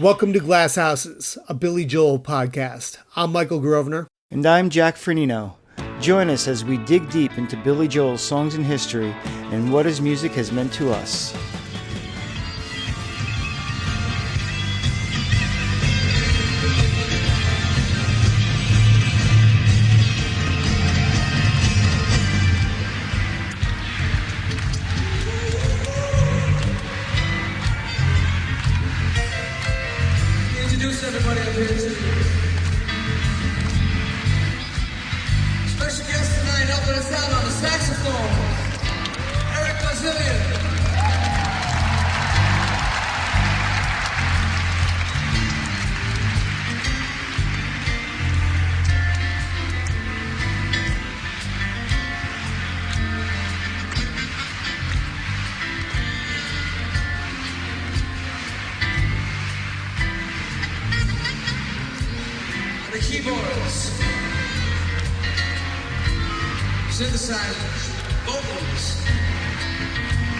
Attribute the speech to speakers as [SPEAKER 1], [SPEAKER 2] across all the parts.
[SPEAKER 1] Welcome to Glass Houses, a Billy Joel podcast. I'm Michael Grosvenor.
[SPEAKER 2] And I'm Jack Fernino. Join us as we dig deep into Billy Joel's songs and history and what his music has meant to us.
[SPEAKER 3] Introduce everybody up here to special guest tonight, helping us out on the saxophone, Eric Bazillion. The keyboards, synthesizers, vocals,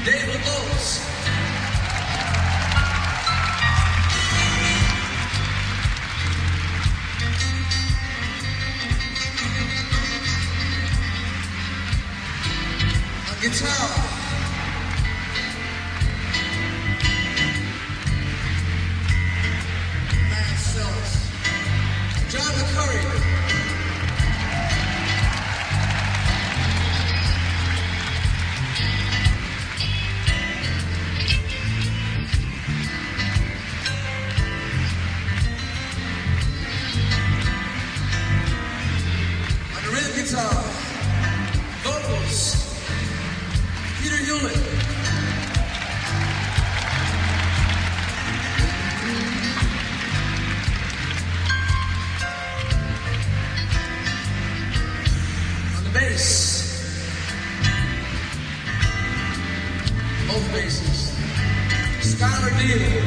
[SPEAKER 3] David Lopes. On guitar, Matt Sells. John McCurry. On the rhythm guitar, vocals, Peter Hewlett. On the bass, both basses, Skylar Deal.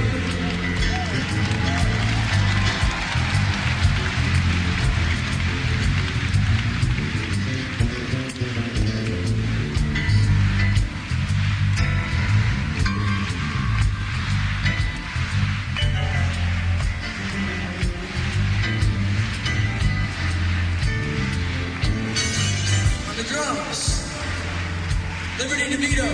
[SPEAKER 3] On the drums, Liberty DeVito.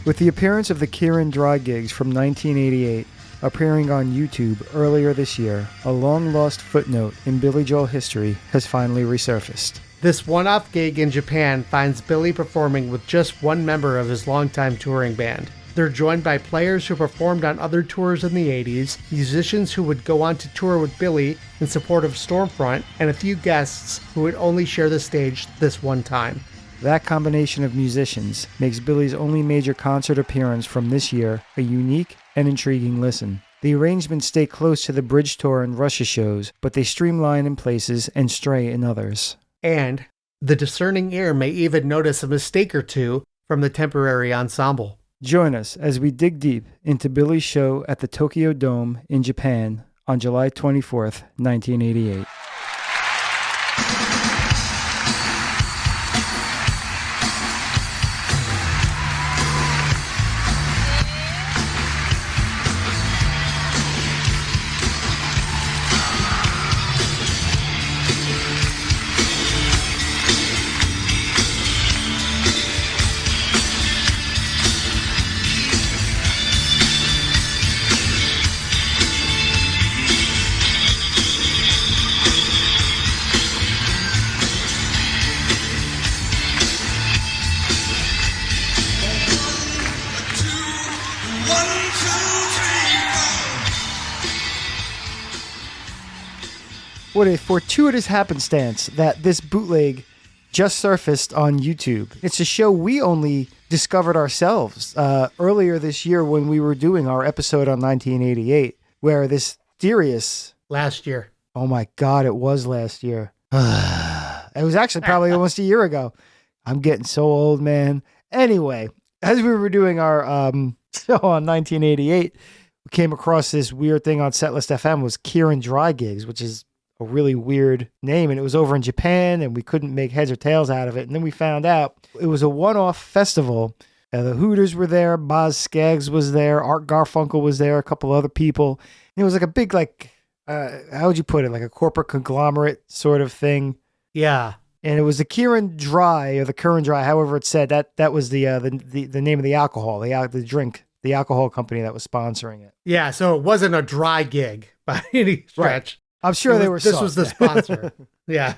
[SPEAKER 2] With the appearance of the Kirin Dry Gigs from 1988 appearing on YouTube earlier this year, a long-lost footnote in Billy Joel history has finally resurfaced.
[SPEAKER 1] This one-off gig in Japan finds Billy performing with just one member of his longtime touring band. They're joined by players who performed on other tours in the 80s, musicians who would go on to tour with Billy in support of Stormfront, and a few guests who would only share the stage this one time.
[SPEAKER 2] That combination of musicians makes Billy's only major concert appearance from this year a unique and intriguing listen. The arrangements stay close to the Bridge Tour and Russia shows, but they streamline in places and stray in others.
[SPEAKER 1] And the discerning ear may even notice a mistake or two from the temporary ensemble.
[SPEAKER 2] Join us as we dig deep into Billy's show at the Tokyo Dome in Japan on July 24th, 1988. What a fortuitous happenstance that this bootleg just surfaced on YouTube. It's a show we only discovered ourselves earlier this year when we were doing our episode on 1988, where this mysterious...
[SPEAKER 1] Last year.
[SPEAKER 2] Oh my God, it was last year. It was actually probably almost a year ago. I'm getting so old, man. Anyway, as we were doing our show on 1988, we came across this weird thing on Setlist FM was Kirin Dry Gigs, which is a really weird name, and it was over in Japan, and we couldn't make heads or tails out of it. And then we found out it was a one-off festival. The Hooters were there, Boz Scaggs was there, Art Garfunkel was there, a couple other people. And it was like a big, how would you put it, like a corporate conglomerate sort of thing.
[SPEAKER 1] Yeah.
[SPEAKER 2] And it was the Kirin Dry, however it's said. That was the name of the alcohol, the drink, the alcohol company that was sponsoring it.
[SPEAKER 1] Yeah, so it wasn't a dry gig by any stretch.
[SPEAKER 2] Right. I'm sure they were.
[SPEAKER 1] This was the sponsor. Yeah.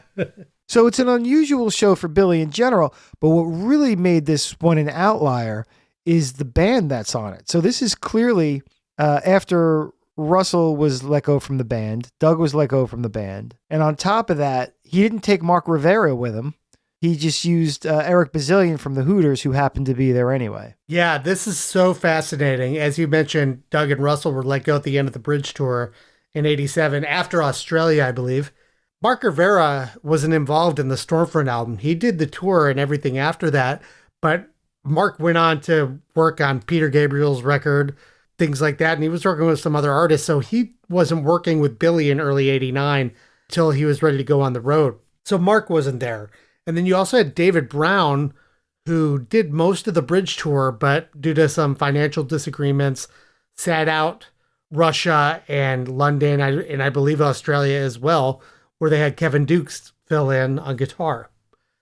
[SPEAKER 2] So it's an unusual show for Billy in general, but what really made this one an outlier is the band that's on it. So this is clearly after Russell was let go from the band, Doug was let go from the band, and on top of that, he didn't take Mark Rivera with him. He just used Eric Bazillion from the Hooters, who happened to be there anyway.
[SPEAKER 1] Yeah, this is so fascinating. As you mentioned, Doug and Russell were let go at the end of the Bridge Tour in 87, after Australia, I believe. Mark Rivera wasn't involved in the Stormfront album. He did the tour and everything after that, but Mark went on to work on Peter Gabriel's record, things like that, and he was working with some other artists, so he wasn't working with Billy in early 89 until he was ready to go on the road. So Mark wasn't there. And then you also had David Brown, who did most of the Bridge Tour, but due to some financial disagreements, sat out Russia and London, and I believe Australia as well, where they had Kevin Dukes fill in on guitar.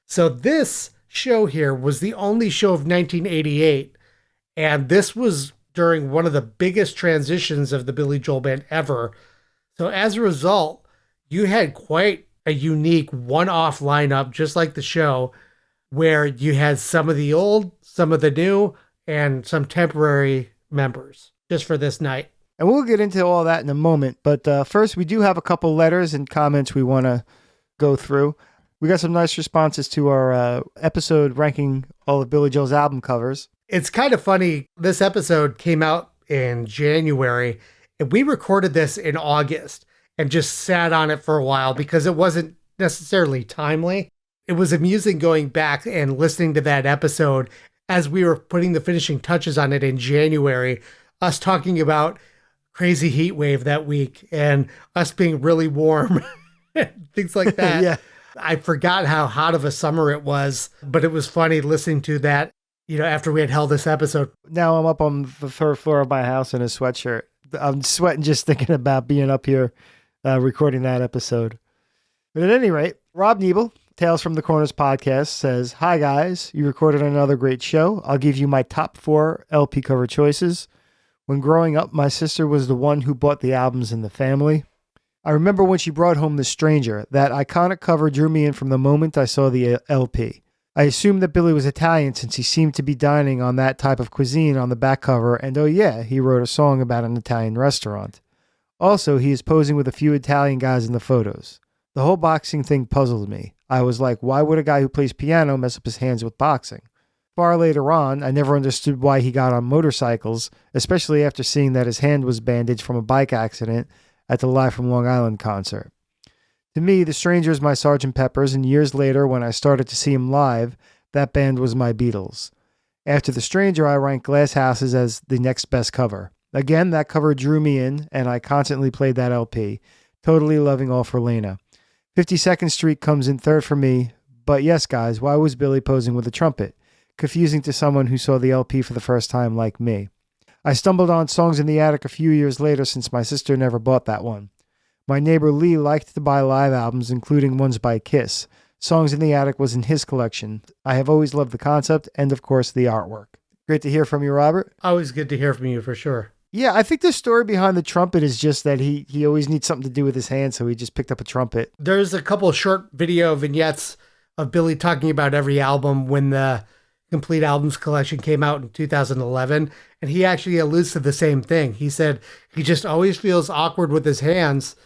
[SPEAKER 1] So this show here was the only show of 1988, and this was during one of the biggest transitions of the Billy Joel Band ever. So as a result, you had quite a unique one-off lineup, just like the show, where you had some of the old, some of the new, and some temporary members just for this night.
[SPEAKER 2] And we'll get into all that in a moment. But first, we do have a couple letters and comments we want to go through. We got some nice responses to our episode ranking all of Billy Joel's album covers.
[SPEAKER 1] It's kind of funny. This episode came out in January, and we recorded this in August and just sat on it for a while because it wasn't necessarily timely. It was amusing going back and listening to that episode as we were putting the finishing touches on it in January, us talking about crazy heat wave that week and us being really warm, things like that.
[SPEAKER 2] Yeah.
[SPEAKER 1] I forgot how hot of a summer it was, but it was funny listening to that, after we had held this episode.
[SPEAKER 2] Now I'm up on the third floor of my house in a sweatshirt. I'm sweating just thinking about being up here recording that episode. But at any rate, Rob Niebel, Tales from the Corners podcast, says, "Hi guys, you recorded another great show. I'll give you my top 4 LP cover choices. When growing up, my sister was the one who bought the albums in the family. I remember when she brought home The Stranger. That iconic cover drew me in from the moment I saw the LP. I assumed that Billy was Italian since he seemed to be dining on that type of cuisine on the back cover, and oh yeah, he wrote a song about an Italian restaurant. Also, he is posing with a few Italian guys in the photos. The whole boxing thing puzzled me. I was like, why would a guy who plays piano mess up his hands with boxing? Far later on, I never understood why he got on motorcycles, especially after seeing that his hand was bandaged from a bike accident at the Live from Long Island concert. To me, The Stranger is my Sgt. Pepper's, and years later, when I started to see him live, that band was my Beatles. After The Stranger, I ranked Glass Houses as the next best cover. Again, that cover drew me in, and I constantly played that LP, totally loving All for Lena. 52nd Street comes in third for me, but yes, guys, why was Billy posing with a trumpet? Confusing to someone who saw the LP for the first time like me. I stumbled on Songs in the Attic a few years later since my sister never bought that one. My neighbor Lee liked to buy live albums, including ones by Kiss. Songs in the Attic was in his collection. I have always loved the concept and, of course, the artwork. Great to hear from you, Robert.
[SPEAKER 1] Always good to hear from you, for sure.
[SPEAKER 2] Yeah, I think the story behind the trumpet is just that he always needs something to do with his hand, so he just picked up a trumpet.
[SPEAKER 1] There's a couple of short video vignettes of Billy talking about every album when the Complete Albums collection came out in 2011, and he actually alludes to the same thing. He said he just always feels awkward with his hands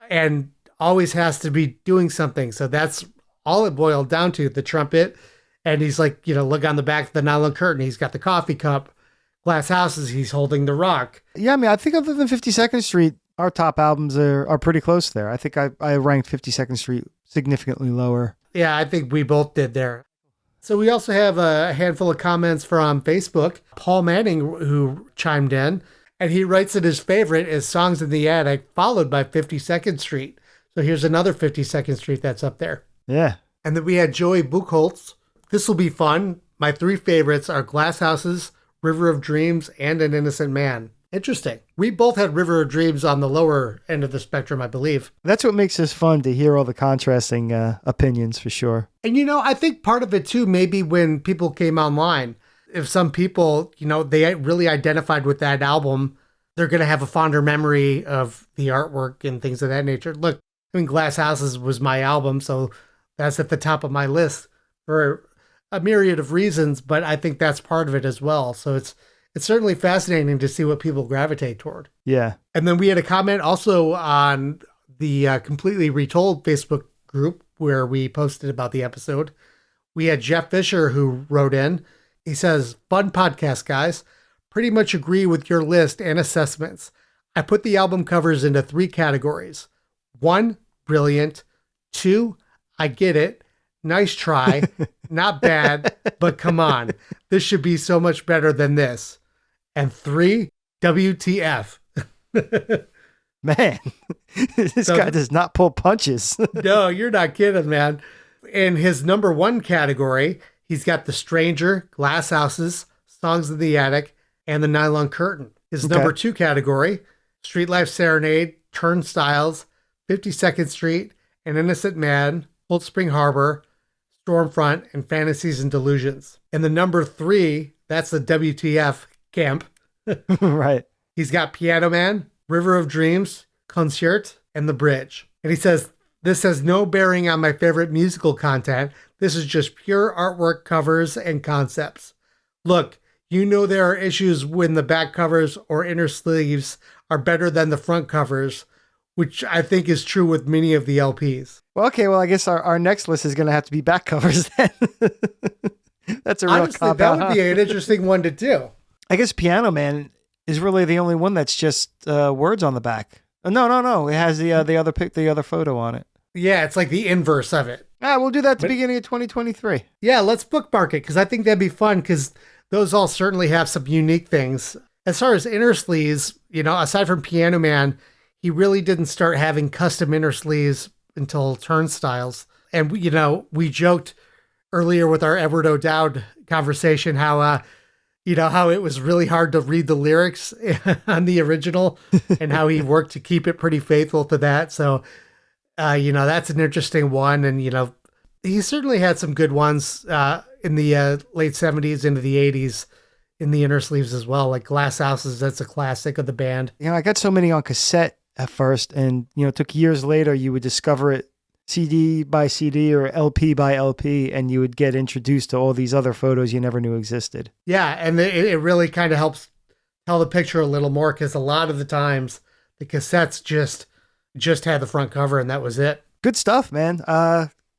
[SPEAKER 1] and always has to be doing something. So that's all it boiled down to, the trumpet. And he's like, look on the back of the nylon curtain. He's got the coffee cup. Glass Houses, he's holding the rock.
[SPEAKER 2] Yeah, I mean, I think other than 52nd Street, our top albums are pretty close there. I think I ranked 52nd Street significantly lower.
[SPEAKER 1] Yeah, I think we both did there. So we also have a handful of comments from Facebook. Paul Manning, who chimed in, and he writes that his favorite is Songs in the Attic, followed by 52nd Street. So here's another 52nd Street that's up there.
[SPEAKER 2] Yeah.
[SPEAKER 1] And then we had Joey Buchholz. This will be fun. My 3 favorites are Glass Houses, River of Dreams, and An Innocent Man. Interesting. We both had River of Dreams on the lower end of the spectrum, I believe.
[SPEAKER 2] That's what makes this fun, to hear all the contrasting opinions, for sure.
[SPEAKER 1] And, I think part of it, too, maybe when people came online, if some people, they really identified with that album, they're going to have a fonder memory of the artwork and things of that nature. Look, Glass Houses was my album, so that's at the top of my list for a myriad of reasons, but I think that's part of it as well. So it's certainly fascinating to see what people gravitate toward.
[SPEAKER 2] Yeah.
[SPEAKER 1] And then we had a comment also on the Completely Retold Facebook group where we posted about the episode. We had Jeff Fisher who wrote in. He says, "Fun podcast, guys. Pretty much agree with your list and assessments. I put the album covers into 3 categories. 1, brilliant. 2, I get it. Nice try. Not bad, but come on. This should be so much better than this. And 3, WTF."
[SPEAKER 2] Man, this guy does not pull punches.
[SPEAKER 1] No, you're not kidding, man. In his number 1 category, he's got The Stranger, Glass Houses, Songs in the Attic, and The Nylon Curtain. His number 2 category, Street Life Serenade, Turnstiles, 52nd Street, An Innocent Man, Cold Spring Harbor, Stormfront, and Fantasies and Delusions. In the number 3, that's the WTF camp.
[SPEAKER 2] Right.
[SPEAKER 1] He's got Piano Man, River of Dreams, Concert, and The Bridge. And he says, "This has no bearing on my favorite musical content. This is just pure artwork, covers, and concepts. Look, there are issues when the back covers or inner sleeves are better than the front covers, which I think is true with many of the LPs."
[SPEAKER 2] Well, okay. Well, I guess our next list is going to have to be back covers then. That's a real
[SPEAKER 1] Honestly,
[SPEAKER 2] cop
[SPEAKER 1] that
[SPEAKER 2] out,
[SPEAKER 1] would be an interesting one to do.
[SPEAKER 2] I guess Piano Man is really the only one that's just words on the back. No. It has the other photo on it.
[SPEAKER 1] Yeah, it's like the inverse of it.
[SPEAKER 2] We'll do that at the beginning of 2023.
[SPEAKER 1] Yeah, let's bookmark it because I think that'd be fun because those all certainly have some unique things. As far as inner sleeves, aside from Piano Man, he really didn't start having custom inner sleeves until Turnstiles. And, we joked earlier with our Edward O'Dowd conversation how it was really hard to read the lyrics on the original and how he worked to keep it pretty faithful to that. So, that's an interesting one. And, he certainly had some good ones in the late 70s into the 80s in the inner sleeves as well. Like Glass Houses, that's a classic of the band.
[SPEAKER 2] I got so many on cassette at first, and, it took years later you would discover it CD by CD or LP by LP, and you would get introduced to all these other photos you never knew existed.
[SPEAKER 1] Yeah, and it really kind of helps tell the picture a little more because a lot of the times the cassettes just had the front cover and that was it.
[SPEAKER 2] Good stuff, man.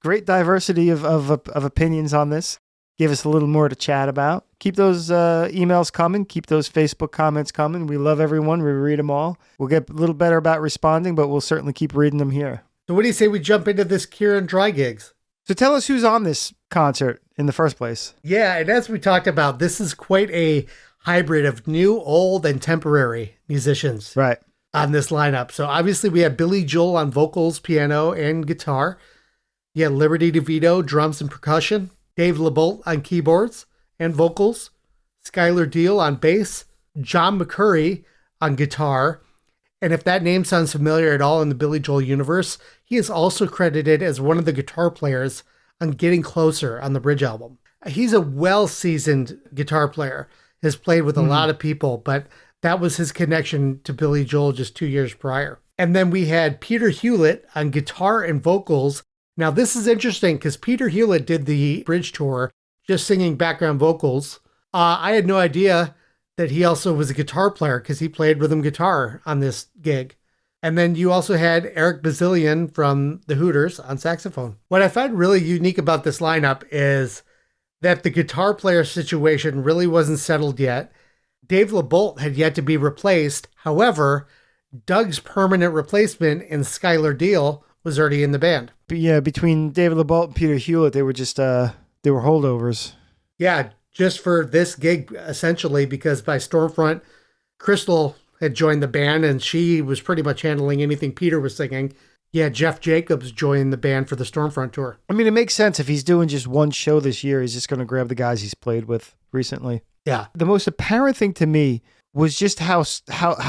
[SPEAKER 2] Great diversity of opinions on this. Give us a little more to chat about. Keep those emails coming. Keep those Facebook comments coming. We love everyone. We read them all. We'll get a little better about responding, but we'll certainly keep reading them here.
[SPEAKER 1] So what do you say we jump into this Kirin Dry Gigs?
[SPEAKER 2] So tell us who's on this concert in the first place.
[SPEAKER 1] Yeah, and as we talked about, this is quite a hybrid of new, old, and temporary musicians on this lineup. So obviously we had Billy Joel on vocals, piano, and guitar. You had Liberty DeVito, drums and percussion. Dave LeBolt on keyboards and vocals. Skylar Deal on bass. John McCurry on guitar. And if that name sounds familiar at all in the Billy Joel universe, he is also credited as one of the guitar players on Getting Closer on the Bridge album. He's a well-seasoned guitar player, has played with a lot of people, but that was his connection to Billy Joel just 2 years prior. And then we had Peter Hewlett on guitar and vocals. Now this is interesting because Peter Hewlett did the Bridge tour just singing background vocals. I had no idea that he also was a guitar player because he played rhythm guitar on this gig. And then you also had Eric Bazillion from the Hooters on saxophone. What I find really unique about this lineup is that the guitar player situation really wasn't settled yet. Dave LeBolt had yet to be replaced. However, Doug's permanent replacement in Skylar Deal was already in the band.
[SPEAKER 2] But yeah, between David LeBolt and Peter Hewlett, they were just they were holdovers.
[SPEAKER 1] Yeah, just for this gig, essentially, because by Stormfront, Crystal had joined the band and she was pretty much handling anything Peter was singing. Yeah, Jeff Jacobs joined the band for the Stormfront tour.
[SPEAKER 2] I mean, it makes sense if he's doing just one show this year, he's just going to grab the guys he's played with recently.
[SPEAKER 1] Yeah.
[SPEAKER 2] The most apparent thing to me was just how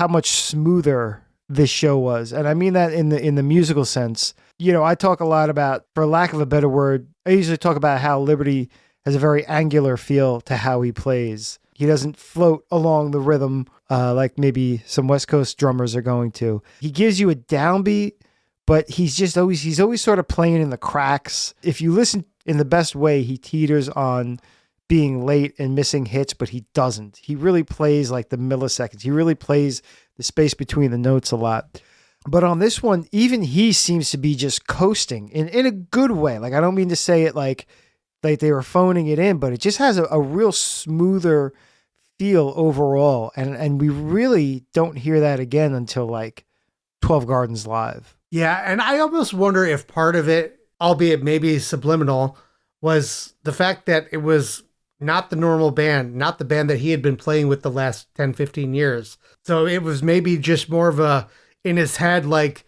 [SPEAKER 2] much smoother this show was. And I mean that in the musical sense. You know, I talk a lot about, for lack of a better word, I usually talk about how Liberty has a very angular feel to how he plays. He doesn't float along the rhythm like maybe some West Coast drummers are going to. He gives you a downbeat, but he's always sort of playing in the cracks. If you listen in the best way, he teeters on being late and missing hits, but he doesn't. He really plays like the milliseconds. He really plays the space between the notes a lot. But on this one, even he seems to be just coasting in a good way. Like, I don't mean to say it like they were phoning it in, but it just has a real smoother feel overall. And we really don't hear that again until like 12 Gardens Live.
[SPEAKER 1] Yeah, and I almost wonder if part of it, albeit maybe subliminal, was the fact that it was not the normal band, not the band that he had been playing with the last 10, 15 years. So it was maybe just more of a, in his head, like,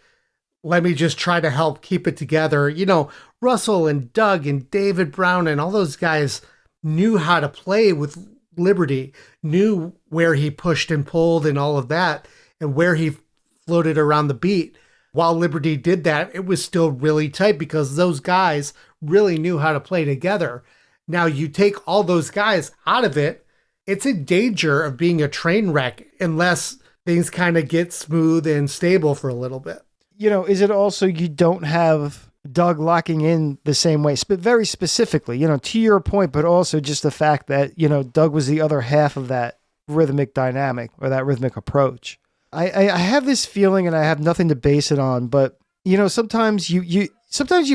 [SPEAKER 1] let me just try to help keep it together. You know, Russell and Doug and David Brown and all those guys knew how to play with Liberty, knew where he pushed and pulled and all of that, and where he floated around the beat. While Liberty did that, it was still really tight because those guys really knew how to play together. Now you take all those guys out of it, it's in danger of being a train wreck unless things kind of get smooth and stable for a little bit.
[SPEAKER 2] You know, is it also you don't have Doug locking in the same way, but very specifically, you know, to your point, but also just the fact that, you know, Doug was the other half of that rhythmic dynamic or that rhythmic approach. I have this feeling, and I have nothing to base it on, but you know, sometimes you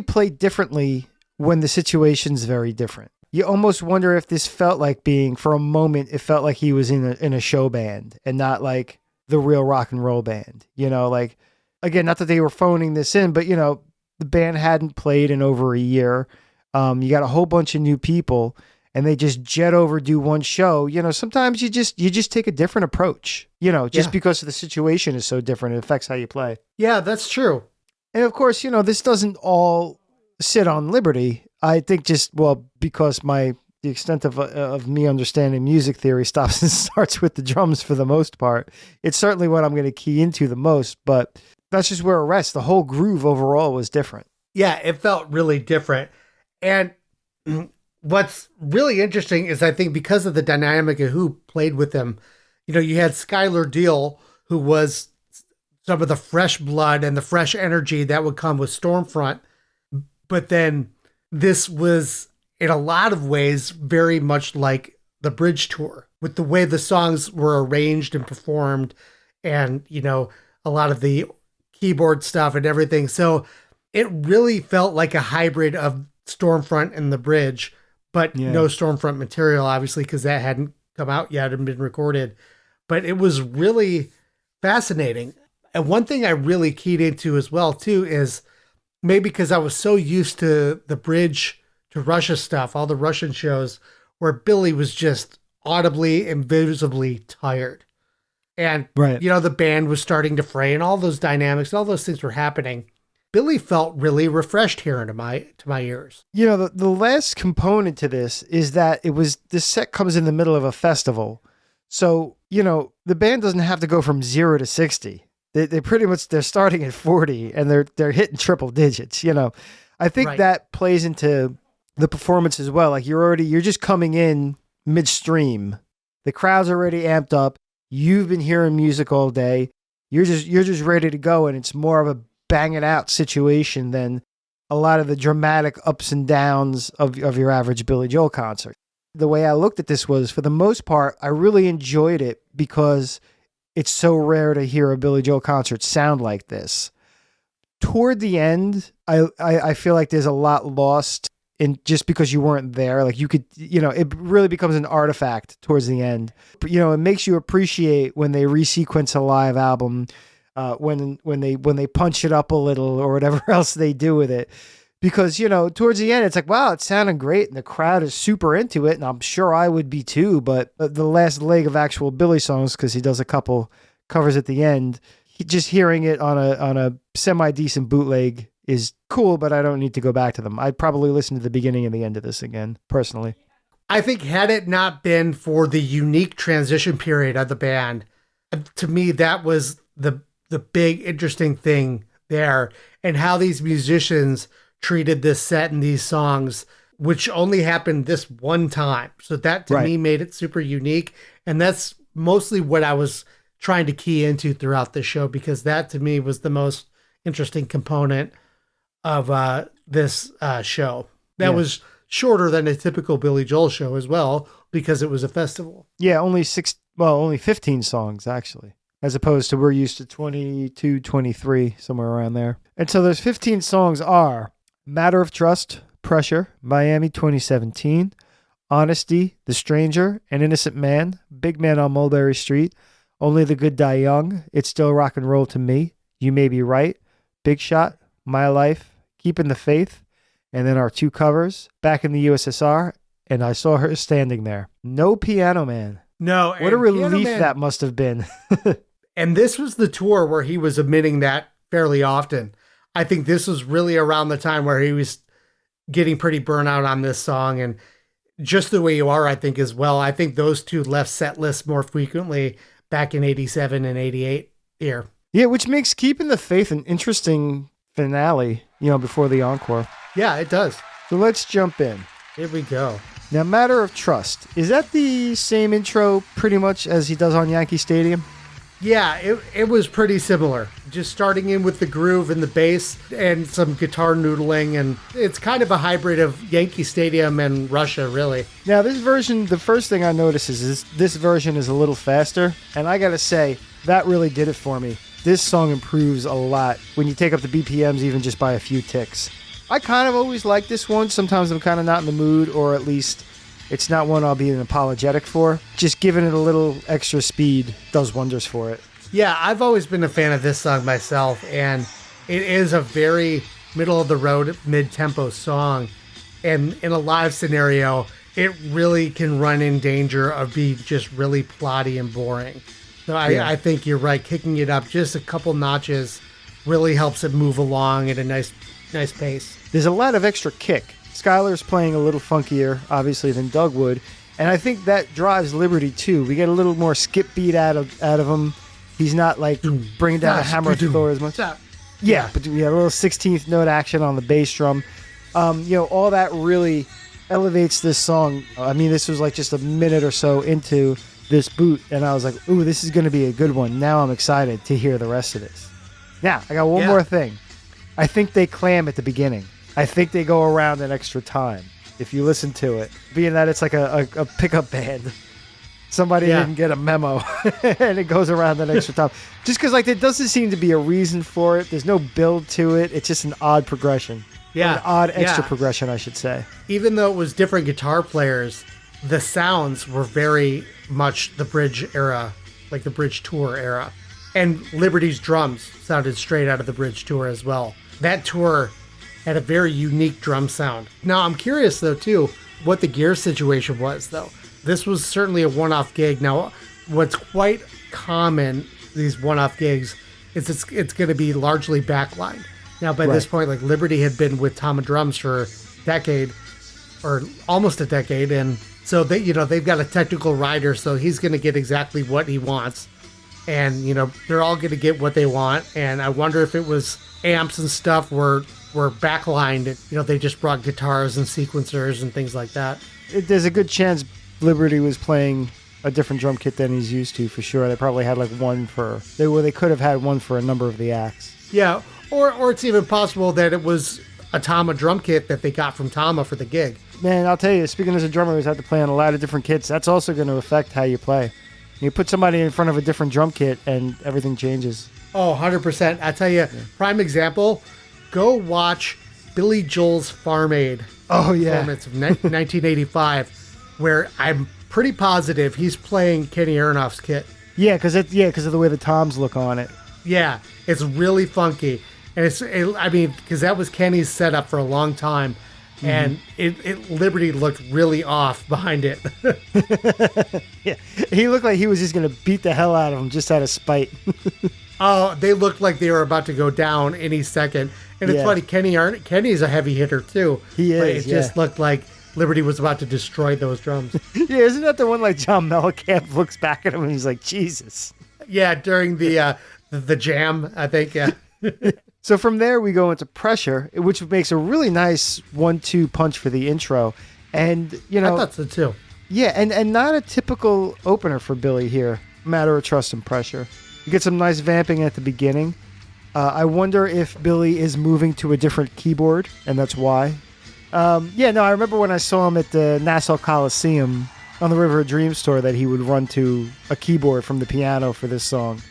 [SPEAKER 2] play differently when the situation's very different. You almost wonder if this felt like being, for a moment, it felt like he was in a show band and not like the real rock and roll band. You know, like, again, not that they were phoning this in, but you know, the band hadn't played in over a year. You got a whole bunch of new people, and they just jet over, do one show. You know, sometimes you just take a different approach, you know, just because the situation is so different. It affects how you play.
[SPEAKER 1] Yeah, that's true.
[SPEAKER 2] And of course, you know, this doesn't all sit on Liberty. I think just, well, because the extent of me understanding music theory stops and starts with the drums for the most part. It's certainly what I'm going to key into the most, but that's just where it rests. The whole groove overall was different.
[SPEAKER 1] Yeah, it felt really different. And what's really interesting is, I think, because of the dynamic of who played with him, you know, you had Skylar Deal, who was some of the fresh blood and the fresh energy that would come with Stormfront. But then this was, in a lot of ways, very much like the Bridge Tour, with the way the songs were arranged and performed and, you know, a lot of the keyboard stuff and everything. So it really felt like a hybrid of Stormfront and the Bridge, but no Stormfront material, obviously, because that hadn't come out yet and been recorded. But it was really fascinating. And one thing I really keyed into as well, too, is maybe because I was so used to the Bridge to Russia stuff, all the Russian shows, where Billy was just audibly and visibly tired. And, you know, the band was starting to fray and all those dynamics, all those things were happening. Billy felt really refreshed here to my ears.
[SPEAKER 2] You know, the last component to this is that this set comes in the middle of a festival. So, you know, the band doesn't have to go from 0 to 60. They pretty much, they're starting at 40 and they're hitting triple digits, you know. I think that plays into the performance as well. Like you're just coming in midstream. The crowd's already amped up. You've been hearing music all day. You're just ready to go, and it's more of a bang it out situation than a lot of the dramatic ups and downs of your average Billy Joel concert. The way I looked at this was, for the most part, I really enjoyed it because it's so rare to hear a Billy Joel concert sound like this. Toward the end, I feel like there's a lot lost in just because you weren't there. Like you could, you know, it really becomes an artifact towards the end. But, you know, it makes you appreciate when they resequence a live album, when they punch it up a little or whatever else they do with it. Because, you know, towards the end, it's like, wow, it sounded great. And the crowd is super into it. And I'm sure I would be too. But the last leg of actual Billy songs, because he does a couple covers at the end, just hearing it on a semi-decent bootleg is cool, but I don't need to go back to them. I'd probably listen to the beginning and the end of this again, personally.
[SPEAKER 1] I think had it not been for the unique transition period of the band, to me, that was the big interesting thing there, and how these musicians treated this set and these songs, which only happened this one time. So that to me made it super unique. And that's mostly what I was trying to key into throughout the show, because that to me was the most interesting component of this show. That was shorter than a typical Billy Joel show as well, because it was a festival.
[SPEAKER 2] Yeah, only 15 songs actually, as opposed to we're used to 22, 23, somewhere around there. And so those 15 songs are Matter of Trust, Pressure, Miami 2017, Honesty, The Stranger, An Innocent Man, Big Man on Mulberry Street, Only the Good Die Young, It's Still Rock and Roll to Me, You May Be Right, Big Shot, My Life, Keeping the Faith, and then our two covers, Back in the USSR, and I Saw Her Standing There. No Piano Man.
[SPEAKER 1] No.
[SPEAKER 2] What a relief that must have been.
[SPEAKER 1] And this was the tour where he was admitting that fairly often. I think this was really around the time where he was getting pretty burnout on this song, and Just the Way You Are, I think, as well. I think those two left set lists more frequently back in 87 and 88 here.
[SPEAKER 2] Yeah, which makes Keeping the Faith an interesting finale, before the encore.
[SPEAKER 1] Yeah, it does.
[SPEAKER 2] So let's jump in.
[SPEAKER 1] Here we go.
[SPEAKER 2] Now, Matter of Trust. Is that the same intro pretty much as he does on Yankee Stadium?
[SPEAKER 1] Yeah, it was pretty similar. Just starting in with the groove and the bass and some guitar noodling, and it's kind of a hybrid of Yankee Stadium and Russia, really.
[SPEAKER 2] Now, this version, the first thing I notice is this version is a little faster, and I gotta say, that really did it for me. This song improves a lot when you take up the BPMs even just by a few ticks. I kind of always like this one. Sometimes I'm kind of not in the mood, or at least it's not one I'll be apologetic for. Just giving it a little extra speed does wonders for it.
[SPEAKER 1] Yeah, I've always been a fan of this song myself, and it is a very middle-of-the-road, mid-tempo song. And in a live scenario, it really can run in danger of being just really plotty and boring. So I think you're right. Kicking it up just a couple notches really helps it move along at a nice pace.
[SPEAKER 2] There's a lot of extra kick. Skylar's playing a little funkier, obviously, than Doug would, and I think that drives Liberty too. We get a little more skip beat out of him. He's not like bringing down a hammer Thor as much. Yeah, but we have a little 16th note action on the bass drum. All that really elevates this song. I mean, this was like just a minute or so into this boot, and I was like, ooh, this is going to be a good one. Now I'm excited to hear the rest of this. Now, I got one more thing. I think they clam at the beginning. I think they go around an extra time, if you listen to it. Being that it's like a pickup band. Somebody didn't get a memo, and it goes around an extra time. Just because there doesn't seem to be a reason for it. There's no build to it. It's just an odd progression.
[SPEAKER 1] Yeah.
[SPEAKER 2] An odd extra progression, I should say.
[SPEAKER 1] Even though it was different guitar players, the sounds were very much the Bridge era, like the Bridge tour era. And Liberty's drums sounded straight out of the Bridge tour as well. That tour had a very unique drum sound. Now, I'm curious, though, too, what the gear situation was, though. This was certainly a one-off gig. Now, what's quite common, these one-off gigs, is it's going to be largely backlined. Now, by this point, Liberty had been with Tom and Drums for a decade, or almost a decade, and so they've got a technical rider, so he's going to get exactly what he wants. And, they're all going to get what they want. And I wonder if it was amps and stuff were backlined. They just brought guitars and sequencers and things like that.
[SPEAKER 2] There's a good chance Liberty was playing a different drum kit than he's used to, for sure. They probably had one for... They could have had one for a number of the acts.
[SPEAKER 1] Yeah, or it's even possible that it was a Tama drum kit that they got from Tama for the gig.
[SPEAKER 2] Man, I'll tell you, speaking as a drummer who's had to play on a lot of different kits, that's also going to affect how you play. You put somebody in front of a different drum kit and everything changes.
[SPEAKER 1] Oh, 100%. I tell you, prime example, go watch Billy Joel's Farm Aid performance of 1985, where I'm pretty positive he's playing Kenny Aronoff's kit.
[SPEAKER 2] Yeah, because of the way the toms look on it.
[SPEAKER 1] Yeah, it's really funky. And because that was Kenny's setup for a long time. And it Liberty looked really off behind it.
[SPEAKER 2] Yeah, he looked like he was just going to beat the hell out of him just out of spite.
[SPEAKER 1] Oh, they looked like they were about to go down any second. And it's funny, Kenny's a heavy hitter too.
[SPEAKER 2] He is.
[SPEAKER 1] But it just looked like Liberty was about to destroy those drums.
[SPEAKER 2] Yeah, isn't that the one like John Mellencamp looks back at him and he's like, Jesus.
[SPEAKER 1] Yeah, during the jam, I think. Yeah.
[SPEAKER 2] So from there we go into Pressure, which makes a really nice 1-2 punch for the intro. And,
[SPEAKER 1] I thought so too.
[SPEAKER 2] Yeah, and not a typical opener for Billy here. Matter of Trust and Pressure. You get some nice vamping at the beginning. I wonder if Billy is moving to a different keyboard, and that's why. I remember when I saw him at the Nassau Coliseum on the River of Dreams tour that he would run to a keyboard from the piano for this song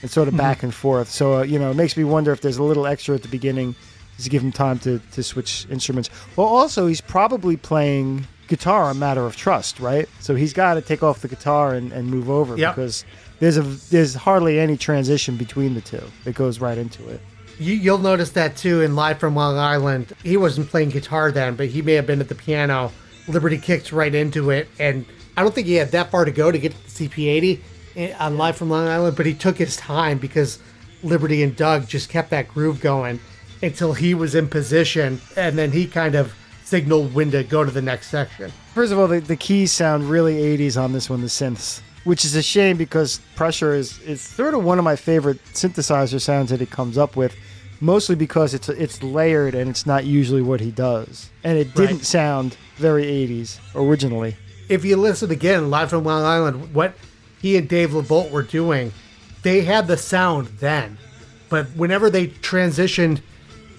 [SPEAKER 2] and sort of back and forth. So, it makes me wonder if there's a little extra at the beginning to give him time to switch instruments. Well, also, he's probably playing guitar on Matter of Trust, right? So he's got to take off the guitar and move over because there's hardly any transition between the two. It goes right into it.
[SPEAKER 1] You'll notice that too in Live from Long Island. He wasn't playing guitar then, but he may have been at the piano. Liberty kicked right into it, and I don't think he had that far to go to get to the CP80 on Live from Long Island, but he took his time because Liberty and Doug just kept that groove going until he was in position, and then he kind of signaled when to go to the next section.
[SPEAKER 2] First of all, the keys sound really 80s on this one, the synths, which is a shame because Pressure is sort of one of my favorite synthesizer sounds that it comes up with, mostly because it's layered and it's not usually what he does. And it didn't sound very 80s originally.
[SPEAKER 1] If you listen again, Live from Long Island, what he and Dave LeVolt were doing, they had the sound then. But whenever they transitioned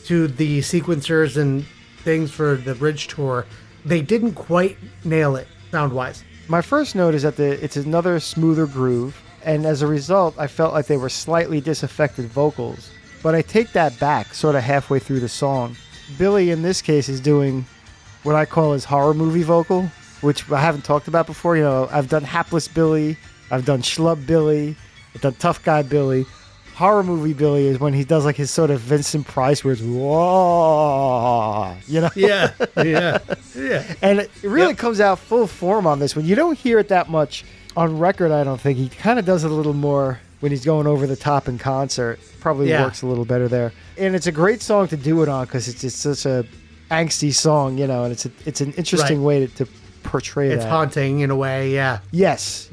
[SPEAKER 1] to the sequencers and things for the Bridge Tour, they didn't quite nail it sound-wise.
[SPEAKER 2] My first note is that it's another smoother groove, and as a result, I felt like they were slightly disaffected vocals. But I take that back sort of halfway through the song. Billy, in this case, is doing what I call his horror movie vocal, which I haven't talked about before. I've done Hapless Billy, I've done Schlub Billy, I've done Tough Guy Billy. Horror movie Billy is when he does like his sort of Vincent Price where it's whoa,
[SPEAKER 1] Yeah.
[SPEAKER 2] And it really comes out full form on this one. You don't hear it that much on record, I don't think. He kind of does it a little more when he's going over the top in concert. Probably works a little better there. And it's a great song to do it on because it's just such a angsty song, and it's an interesting way to portray
[SPEAKER 1] It's haunting in a way, yeah.
[SPEAKER 2] Yes.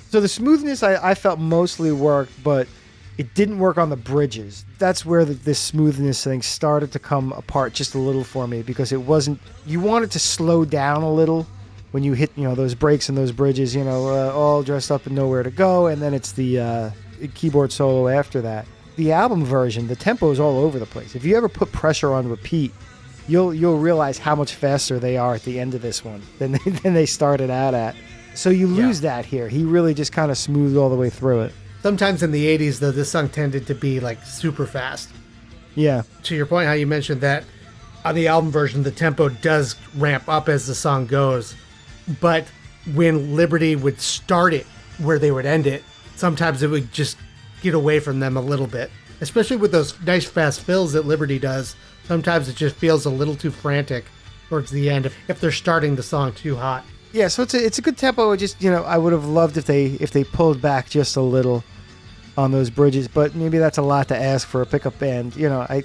[SPEAKER 2] So the smoothness I felt mostly worked, but it didn't work on the bridges. That's where this smoothness thing started to come apart just a little for me because it wasn't. You wanted to slow down a little when you hit, those breaks and those bridges. All dressed up and nowhere to go, and then it's the keyboard solo after that. The album version, the tempo is all over the place. If you ever put Pressure on repeat, you'll realize how much faster they are at the end of this one than they started out at. So you lose that here. He really just kind of smoothed all the way through it.
[SPEAKER 1] Sometimes in the 80s, though, this song tended to be like super fast.
[SPEAKER 2] Yeah.
[SPEAKER 1] To your point, how you mentioned that on the album version, the tempo does ramp up as the song goes. But when Liberty would start it where they would end it, sometimes it would just get away from them a little bit. Especially with those nice fast fills that Liberty does. Sometimes it just feels a little too frantic towards the end if they're starting the song too hot.
[SPEAKER 2] Yeah, so it's a good tempo. It just, I would have loved if they pulled back just a little on those bridges, but maybe that's a lot to ask for a pickup band. I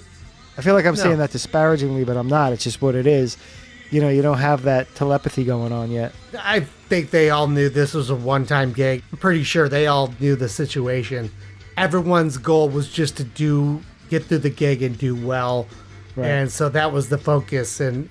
[SPEAKER 2] feel like I'm saying that disparagingly, but I'm not. It's just what it is. You don't have that telepathy going on yet.
[SPEAKER 1] I think they all knew this was a one-time gig. I'm pretty sure they all knew the situation. Everyone's goal was just to get through the gig and do well. Right. And so that was the focus. And,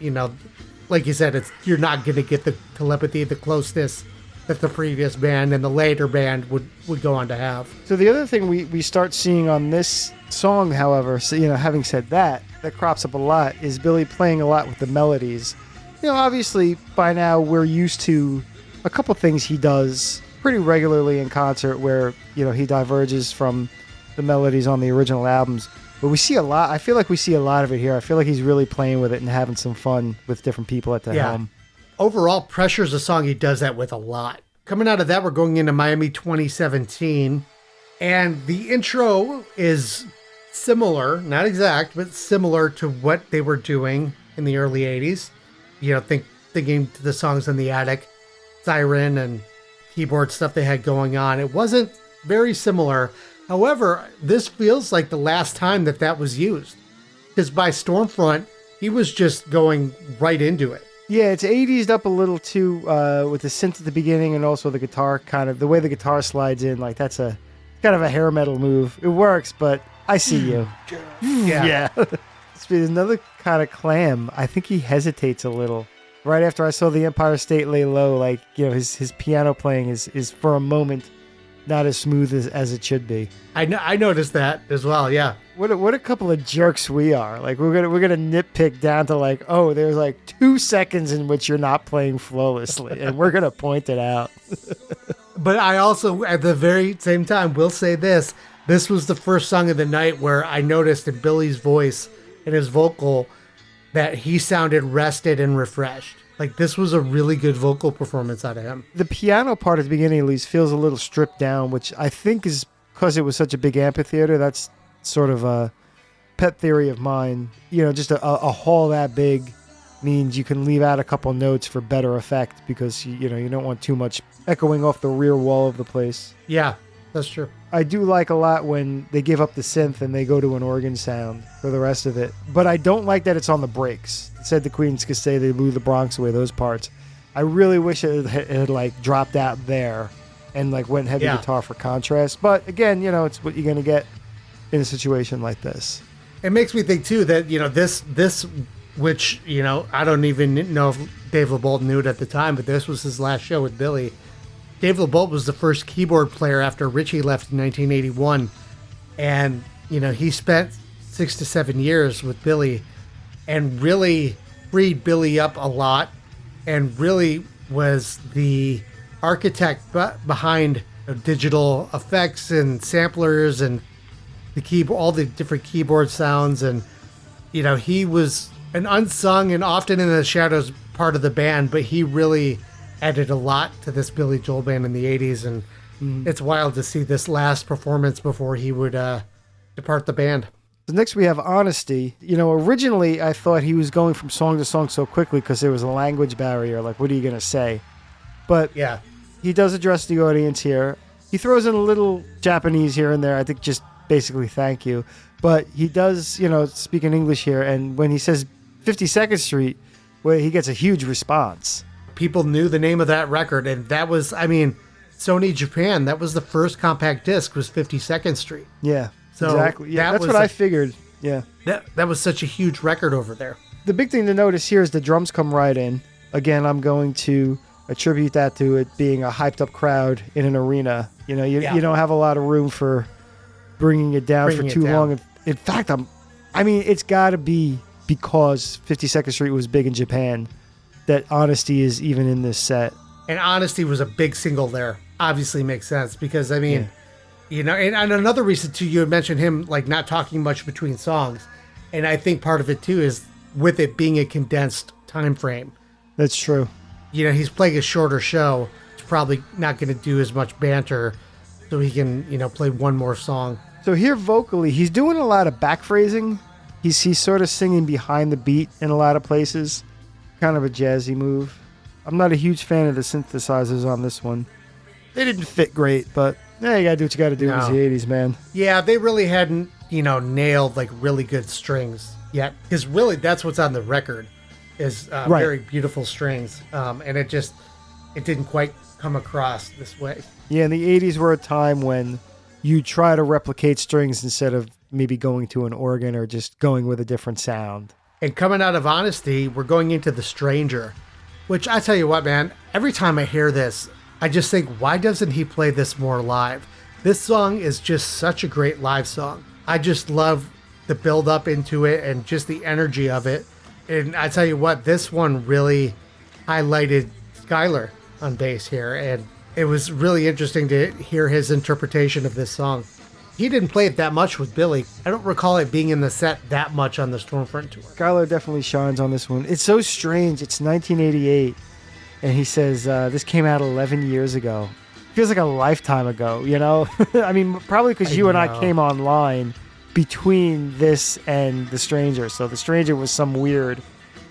[SPEAKER 1] like you said, you're not going to get the telepathy, the closeness that the previous band and the later band would go on to have.
[SPEAKER 2] So the other thing we start seeing on this song, however, so, having said that crops up a lot, is Billy playing a lot with the melodies. Obviously by now we're used to a couple things he does pretty regularly in concert where, he diverges from the melodies on the original albums. But we see a lot. I feel like we see a lot of it here. I feel like he's really playing with it and having some fun with different people at the helm.
[SPEAKER 1] Overall, Pressure's a song he does that with a lot. Coming out of that, we're going into Miami 2017. And the intro is similar, not exact, but similar to what they were doing in the early 80s. Thinking to the songs in the attic, Siren and keyboard stuff they had going on. It wasn't very similar, However, this feels like the last time that was used. Because by Stormfront, he was just going right into it.
[SPEAKER 2] Yeah, it's 80s up a little too with the synth at the beginning and also the guitar the way the guitar slides in. Like that's a kind of a hair metal move. It works, but I see you. Yeah. It's another kind of clam. I think he hesitates a little. Right after I saw the Empire State Lay Low, like, you know, his piano playing is for a moment not as smooth as it should be.
[SPEAKER 1] I noticed that as well, yeah.
[SPEAKER 2] What a couple of jerks we are. Like we're gonna nitpick down to like, oh, there's like 2 seconds in which you're not playing flawlessly, and we're gonna point it out.
[SPEAKER 1] But I also, at the very same time, will say this. This was the first song of the night where I noticed in Billy's voice and his vocal that he sounded rested and refreshed. Like, this was a really good vocal performance out of him.
[SPEAKER 2] The piano part at the beginning, at least, feels a little stripped down, which I think is because it was such a big amphitheater. That's sort of a pet theory of mine. You know, just a hall that big means you can leave out a couple notes for better effect because, you know, you don't want too much echoing off the rear wall of the place.
[SPEAKER 1] Yeah, that's true.
[SPEAKER 2] I do like a lot when they give up the synth and they go to an organ sound for the rest of it. But I don't like that it's on the breaks. Said the Queens could say they blew the Bronx away, those parts. I really wish it had like dropped out there and like went heavy guitar for contrast. But again, you know, it's what you're going to get in a situation like this.
[SPEAKER 1] It makes me think too that, you know, this which, you know, I don't even know if Dave LeBolt knew it at the time, but this was his last show with Billy. Dave LeBolt was the first keyboard player after Richie left in 1981. And, you know, he spent 6 to 7 years with Billy and really freed Billy up a lot and really was the architect behind digital effects and samplers and all the different keyboard sounds. And, you know, he was an unsung and often in the shadows part of the band, but he really added a lot to this Billy Joel band in the 80s. And it's wild to see this last performance before he would depart the band.
[SPEAKER 2] So next we have Honesty. You know, originally I thought he was going from song to song so quickly because there was a language barrier. Like, what are you going to say? But
[SPEAKER 1] yeah,
[SPEAKER 2] he does address the audience here. He throws in a little Japanese here and there. I think just basically thank you. But he does, you know, speak in English here. And when he says 52nd Street, well, he gets a huge response.
[SPEAKER 1] People knew the name of that record. And that was, I mean, Sony Japan, that was the first compact disc was 52nd Street.
[SPEAKER 2] Yeah.
[SPEAKER 1] So
[SPEAKER 2] exactly. Yeah, that's what I figured. Yeah.
[SPEAKER 1] That was such a huge record over there.
[SPEAKER 2] The big thing to notice here is the drums come right in. Again, I'm going to attribute that to it being a hyped up crowd in an arena. You know, you don't have a lot of room for bringing it down for too long. In fact, I mean, it's got to be because 52nd Street was big in Japan that Honesty is even in this set.
[SPEAKER 1] And Honesty was a big single there. Obviously makes sense because, I mean... Yeah. You know, and another reason too, you had mentioned him like not talking much between songs, and I think part of it too is with it being a condensed time frame.
[SPEAKER 2] That's true.
[SPEAKER 1] You know, he's playing a shorter show. He's probably not going to do as much banter, so he can, you know, play one more song.
[SPEAKER 2] So here vocally, he's doing a lot of back phrasing. He's sort of singing behind the beat in a lot of places. Kind of a jazzy move. I'm not a huge fan of the synthesizers on this one. They didn't fit great, but. Yeah, you gotta do what you gotta do in the 80s, man.
[SPEAKER 1] Yeah, they really hadn't, you know, nailed like really good strings yet. Because really, that's what's on the record is very beautiful strings, and it didn't quite come across this way.
[SPEAKER 2] Yeah, in the 80s were a time when you try to replicate strings instead of maybe going to an organ or just going with a different sound.
[SPEAKER 1] And coming out of Honesty, we're going into The Stranger, which I tell you what, man, every time I hear this, I just think, why doesn't he play this more live? This song is just such a great live song. I just love the build up into it and just the energy of it. And I tell you what, this one really highlighted Skylar on bass here. And it was really interesting to hear his interpretation of this song. He didn't play it that much with Billy. I don't recall it being in the set that much on the Stormfront tour.
[SPEAKER 2] Skylar definitely shines on this one. It's so strange. It's 1988. And he says, this came out 11 years ago. Feels like a lifetime ago, you know? I mean, probably because you and I came online between this and The Stranger. So The Stranger was some weird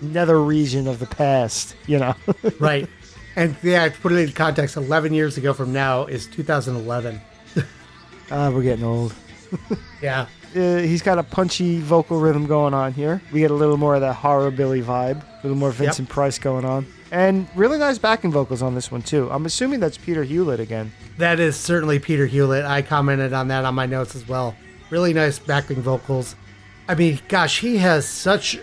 [SPEAKER 2] nether region of the past, you know?
[SPEAKER 1] Right. And yeah, to put it in context, 11 years ago from now is 2011.
[SPEAKER 2] We're getting old.
[SPEAKER 1] Yeah.
[SPEAKER 2] He's got a punchy vocal rhythm going on here. We get a little more of that horror-billy vibe, a little more Vincent Price going on. And really nice backing vocals on this one, too. I'm assuming that's Peter Hewlett again.
[SPEAKER 1] That is certainly Peter Hewlett. I commented on that on my notes as well. Really nice backing vocals. I mean, gosh, he has such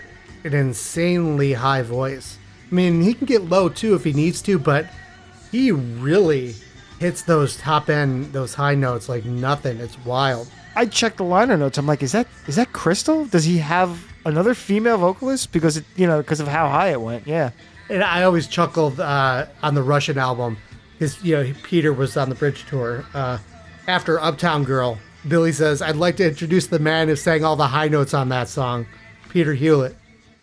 [SPEAKER 1] an insanely high voice. I mean, he can get low, too, if he needs to, but he really hits those top end, those high notes like nothing. It's wild.
[SPEAKER 2] I checked the liner notes. I'm like, is that Crystal? Does he have another female vocalist? Because of how high it went. Yeah.
[SPEAKER 1] And I always chuckled on the Russian album because Peter was on the bridge tour after Uptown Girl. Billy says, "I'd like to introduce the man who sang all the high notes on that song, Peter Hewlett."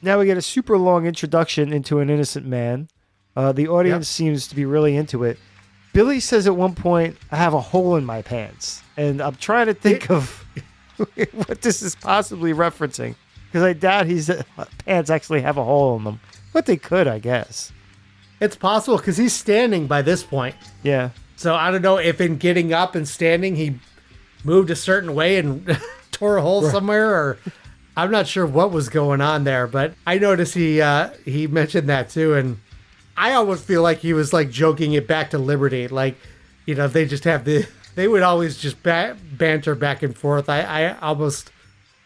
[SPEAKER 2] Now we get a super long introduction into An Innocent Man. The audience seems to be really into it. Billy says at one point, "I have a hole in my pants." And I'm trying to think of what this is possibly referencing. Because I doubt his pants actually have a hole in them. But they could, I guess.
[SPEAKER 1] It's possible because he's standing by this point.
[SPEAKER 2] Yeah.
[SPEAKER 1] So I don't know if in getting up and standing, he moved a certain way and tore a hole somewhere, or I'm not sure what was going on there. But I noticed he mentioned that too. And I almost feel like he was like joking it back to Liberty. Like, they just have they would always just banter back and forth. I almost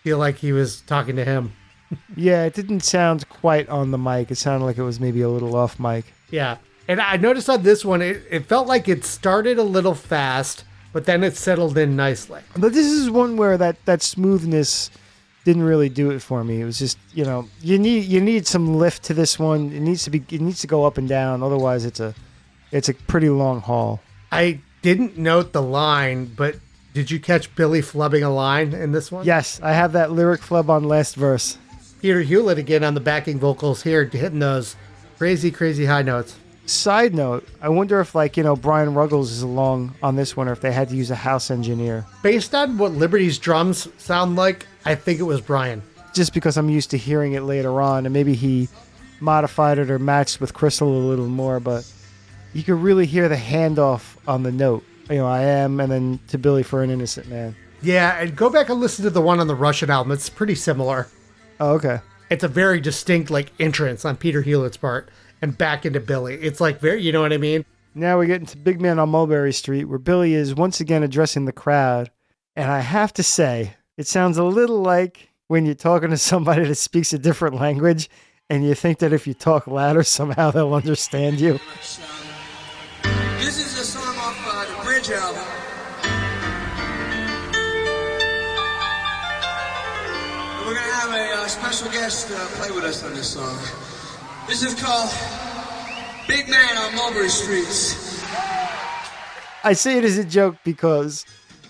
[SPEAKER 1] feel like he was talking to him.
[SPEAKER 2] Yeah, it didn't sound quite on the mic. It sounded like it was maybe a little off mic.
[SPEAKER 1] Yeah. And I noticed on this one, it felt like it started a little fast, but then it settled in nicely.
[SPEAKER 2] But this is one where that smoothness didn't really do it for me. It was just, you need some lift to this one. It needs to go up and down. Otherwise, it's a pretty long haul.
[SPEAKER 1] I didn't note the line, but did you catch Billy flubbing a line in this one?
[SPEAKER 2] Yes, I have that lyric flub on last verse.
[SPEAKER 1] Peter Hewlett again on the backing vocals here, hitting those crazy, crazy high notes.
[SPEAKER 2] Side note, I wonder if Brian Ruggles is along on this one, or if they had to use a house engineer.
[SPEAKER 1] Based on what Liberty's drums sound like, I think it was Brian.
[SPEAKER 2] Just because I'm used to hearing it later on, and maybe he modified it or matched with Crystal a little more, but you could really hear the handoff on the note. I am, and then to Billy for An Innocent Man.
[SPEAKER 1] Yeah, and go back and listen to the one on the Russian album. It's pretty similar.
[SPEAKER 2] Oh, okay.
[SPEAKER 1] It's a very distinct entrance on Peter Hewlett's part and back into Billy. It's very, you know what I mean?
[SPEAKER 2] Now we get into Big Man on Mulberry Street, where Billy is once again addressing the crowd. And I have to say, it sounds a little like when you're talking to somebody that speaks a different language and you think that if you talk louder, somehow they'll understand you.
[SPEAKER 3] This is a song off the Bridge album. We're going to have a special guest play with us on this song. This is called Big Man on Mulberry Streets.
[SPEAKER 2] I say it as a joke because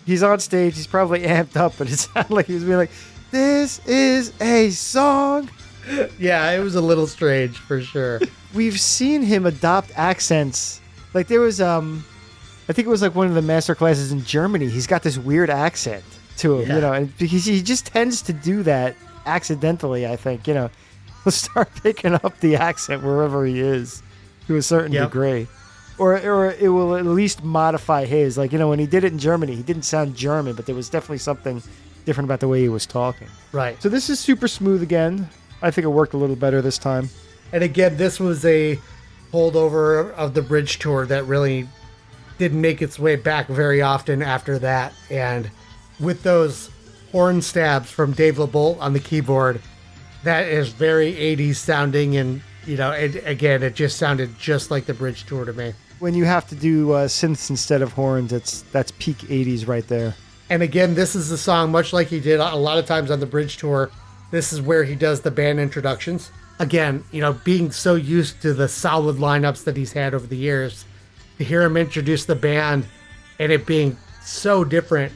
[SPEAKER 2] he's on stage, he's probably amped up, but it sounded like he was being like, "This is a song."
[SPEAKER 1] Yeah, it was a little strange for sure.
[SPEAKER 2] We've seen him adopt accents. Like there was, I think it was like one of the master classes in Germany. He's got this weird accent to him, and because he just tends to do that accidentally, I think, he'll start picking up the accent wherever he is to a certain degree. Or it will at least modify his. Like, when he did it in Germany, he didn't sound German, but there was definitely something different about the way he was talking.
[SPEAKER 1] Right.
[SPEAKER 2] So this is super smooth again. I think it worked a little better this time.
[SPEAKER 1] And again, this was a holdover of the Bridge tour that really didn't make its way back very often after that. And with those horn stabs from Dave LeBolt on the keyboard, that is very 80s sounding. And, it just sounded just like the Bridge tour to me.
[SPEAKER 2] When you have to do synths instead of horns, that's peak 80s right there.
[SPEAKER 1] And again, this is the song, much like he did a lot of times on the Bridge tour. This is where he does the band introductions. Again, being so used to the solid lineups that he's had over the years, to hear him introduce the band and it being so different,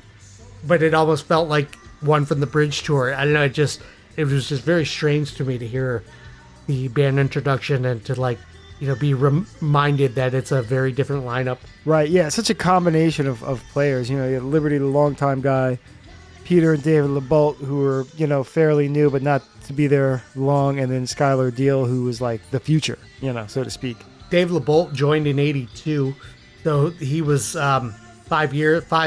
[SPEAKER 1] but it almost felt like one from the Bridge tour. I don't know, it was just very strange to me to hear the band introduction and to be reminded that it's a very different lineup.
[SPEAKER 2] Right, yeah, such a combination of players. You had Liberty, the longtime guy, Peter and David LeBolt, who were, fairly new, but not to be there long, and then Skylar Deal, who was like the future, so to speak.
[SPEAKER 1] Dave LeBolt joined in 82, so he was 5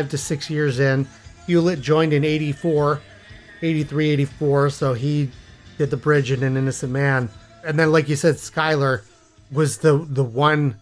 [SPEAKER 1] to 6 years in. Hewlett joined in 83, 84, so he did the bridge in An Innocent Man. And then, like you said, Skylar was the one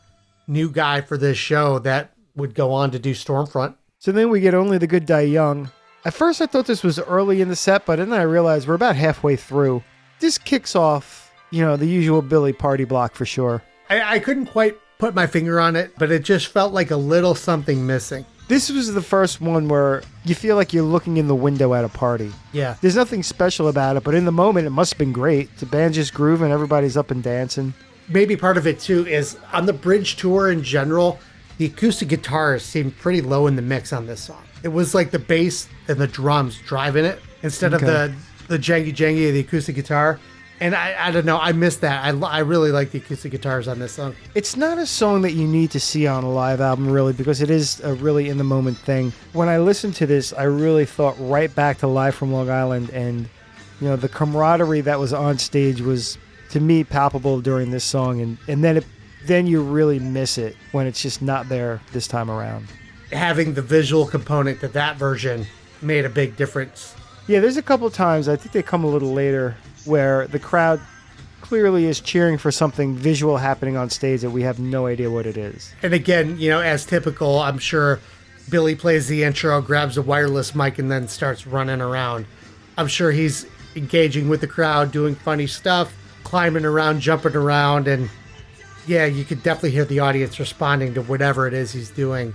[SPEAKER 1] new guy for this show that would go on to do Stormfront.
[SPEAKER 2] So then we get Only the Good Die Young. At first I thought this was early in the set, but then I realized we're about halfway through. This kicks off, the usual Billy party block for sure.
[SPEAKER 1] I couldn't quite put my finger on it, but it just felt like a little something missing.
[SPEAKER 2] This was the first one where you feel like you're looking in the window at a party.
[SPEAKER 1] Yeah.
[SPEAKER 2] There's nothing special about it, but in the moment it must have been great. The band just grooving, everybody's up and dancing.
[SPEAKER 1] Maybe part of it too is on the bridge tour in general, the acoustic guitars seemed pretty low in the mix on this song. It was like the bass and the drums driving it instead of the jangy of the acoustic guitar. And I don't know, I missed that. I really like the acoustic guitars on this song.
[SPEAKER 2] It's not a song that you need to see on a live album, really, because it is a really in-the-moment thing. When I listened to this, I really thought right back to Live from Long Island, and the camaraderie that was on stage was, to me, palpable during this song, and then you really miss it when it's just not there this time around.
[SPEAKER 1] Having the visual component to that version made a big difference.
[SPEAKER 2] Yeah, there's a couple times, I think they come a little later, where the crowd clearly is cheering for something visual happening on stage that we have no idea what it is.
[SPEAKER 1] And again, as typical, I'm sure Billy plays the intro, grabs a wireless mic, and then starts running around. I'm sure he's engaging with the crowd, doing funny stuff, climbing around, jumping around, and yeah, you could definitely hear the audience responding to whatever it is he's doing.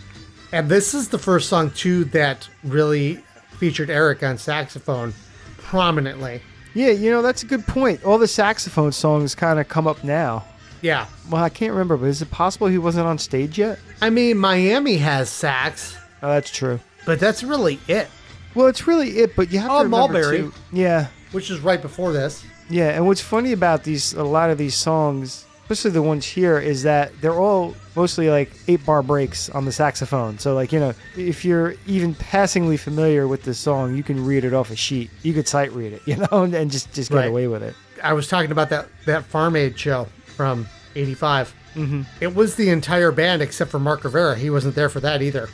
[SPEAKER 1] And this is the first song, too, that really featured Eric on saxophone prominently.
[SPEAKER 2] Yeah, that's a good point. All the saxophone songs kind of come up now.
[SPEAKER 1] Yeah.
[SPEAKER 2] Well, I can't remember, but is it possible he wasn't on stage yet?
[SPEAKER 1] I mean, Miami has sax.
[SPEAKER 2] Oh, that's true.
[SPEAKER 1] But that's really it.
[SPEAKER 2] Well, it's really it, but you have to remember,
[SPEAKER 1] Mulberry.
[SPEAKER 2] too. Yeah.
[SPEAKER 1] Which is right before this.
[SPEAKER 2] Yeah, and what's funny about a lot of these songs, especially the ones here, is that they're all mostly like 8-bar breaks on the saxophone. So if you're even passingly familiar with this song, you can read it off a sheet. You could sight read it, and just get away with it.
[SPEAKER 1] I was talking about that Farm Aid show from 85.
[SPEAKER 2] Mm-hmm.
[SPEAKER 1] It was the entire band except for Mark Rivera. He wasn't there for that either.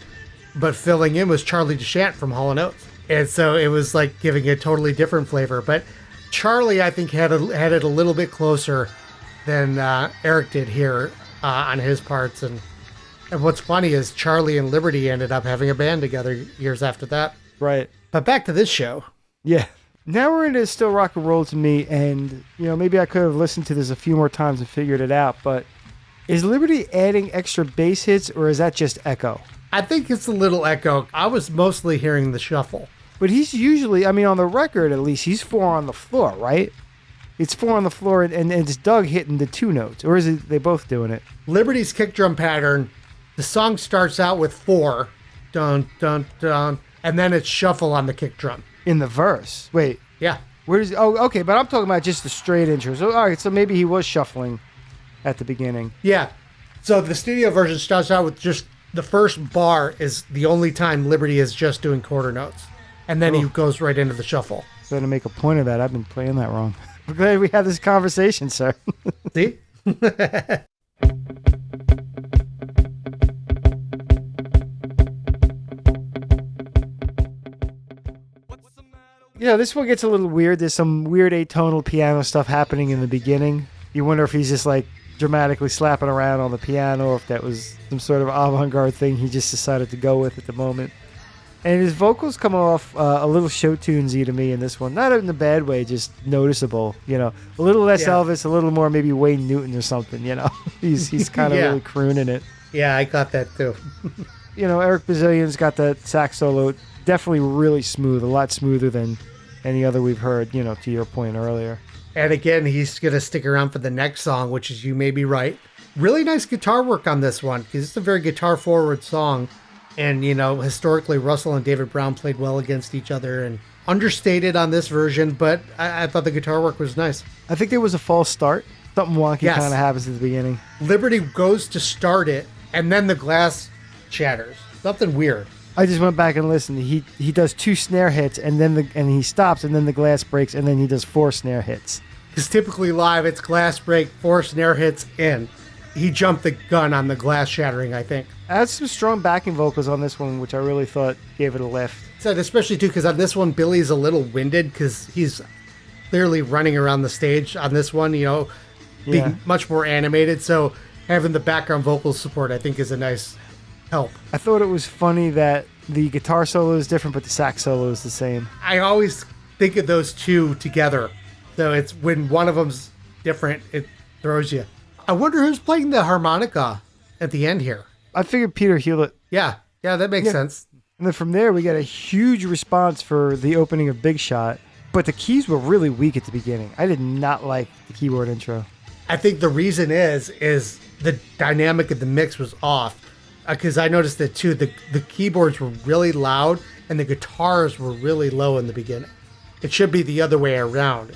[SPEAKER 1] But filling in was Charlie Duchamp from Hall & Oates. And so it was like giving a totally different flavor. But Charlie, I think, had it a little bit closer than Eric did here on his parts. And what's funny is Charlie and Liberty ended up having a band together years after that.
[SPEAKER 2] Right.
[SPEAKER 1] But back to this show.
[SPEAKER 2] Yeah. Now we're into Still Rock and Roll to Me, and maybe I could have listened to this a few more times and figured it out, but is Liberty adding extra bass hits, or is that just echo?
[SPEAKER 1] I think it's a little echo. I was mostly hearing the shuffle.
[SPEAKER 2] But he's usually, on the record at least, he's 4 on the floor, right? It's 4 on the floor, and it's Doug hitting the 2 notes, or is it they both doing it?
[SPEAKER 1] Liberty's kick drum pattern, the song starts out with 4, dun, dun, dun, and then it's shuffle on the kick drum.
[SPEAKER 2] In the verse. Wait.
[SPEAKER 1] Yeah.
[SPEAKER 2] Okay, but I'm talking about just the straight intro. So, all right, so maybe he was shuffling at the beginning.
[SPEAKER 1] Yeah. So the studio version starts out with just the first bar is the only time Liberty is just doing quarter notes. And then he goes right into the shuffle.
[SPEAKER 2] Better make a point of that. I've been playing that wrong. We're glad we had this conversation, sir.
[SPEAKER 1] See?
[SPEAKER 2] This one gets a little weird. There's some weird atonal piano stuff happening in the beginning. You wonder if he's just like dramatically slapping around on the piano, or if that was some sort of avant-garde thing he just decided to go with at the moment. And his vocals come off a little show tunesy to me in this one. Not in a bad way, just noticeable. A little less Elvis, a little more maybe Wayne Newton or something. He's kind of really crooning it.
[SPEAKER 1] Yeah, I got that too.
[SPEAKER 2] Eric Bazillion's got that sax solo definitely really smooth, a lot smoother than any other we've heard. To your point earlier.
[SPEAKER 1] And again, he's gonna stick around for the next song, which is You May Be Right. Really nice guitar work on this one because it's a very guitar forward song. And, historically, Russell and David Brown played well against each other and understated on this version, but I thought the guitar work was nice.
[SPEAKER 2] I think there was a false start. Something wonky kind of happens at the beginning.
[SPEAKER 1] Liberty goes to start it, and then the glass shatters. Something weird.
[SPEAKER 2] I just went back and listened. He does 2 snare hits, and he stops, and then the glass breaks, and then he does 4 snare hits.
[SPEAKER 1] Because typically live, it's glass break, 4 snare hits in. he jumped the gun on the glass shattering, I think.
[SPEAKER 2] I had some strong backing vocals on this one, which I really thought gave it a lift.
[SPEAKER 1] So especially too, because on this one, Billy's a little winded because he's clearly running around the stage on this one, being much more animated. So having the background vocal support, I think, is a nice help.
[SPEAKER 2] I thought it was funny that the guitar solo is different, but the sax solo is the same.
[SPEAKER 1] I always think of those two together. So it's when one of them's different, it throws you. I wonder who's playing the harmonica at the end here.
[SPEAKER 2] I figured Peter Hewlett.
[SPEAKER 1] Yeah, that makes sense.
[SPEAKER 2] And then from there, we got a huge response for the opening of Big Shot. But the keys were really weak at the beginning. I did not like the keyboard intro.
[SPEAKER 1] I think the reason is the dynamic of the mix was off. Because I noticed that too, the keyboards were really loud and the guitars were really low in the beginning. It should be the other way around.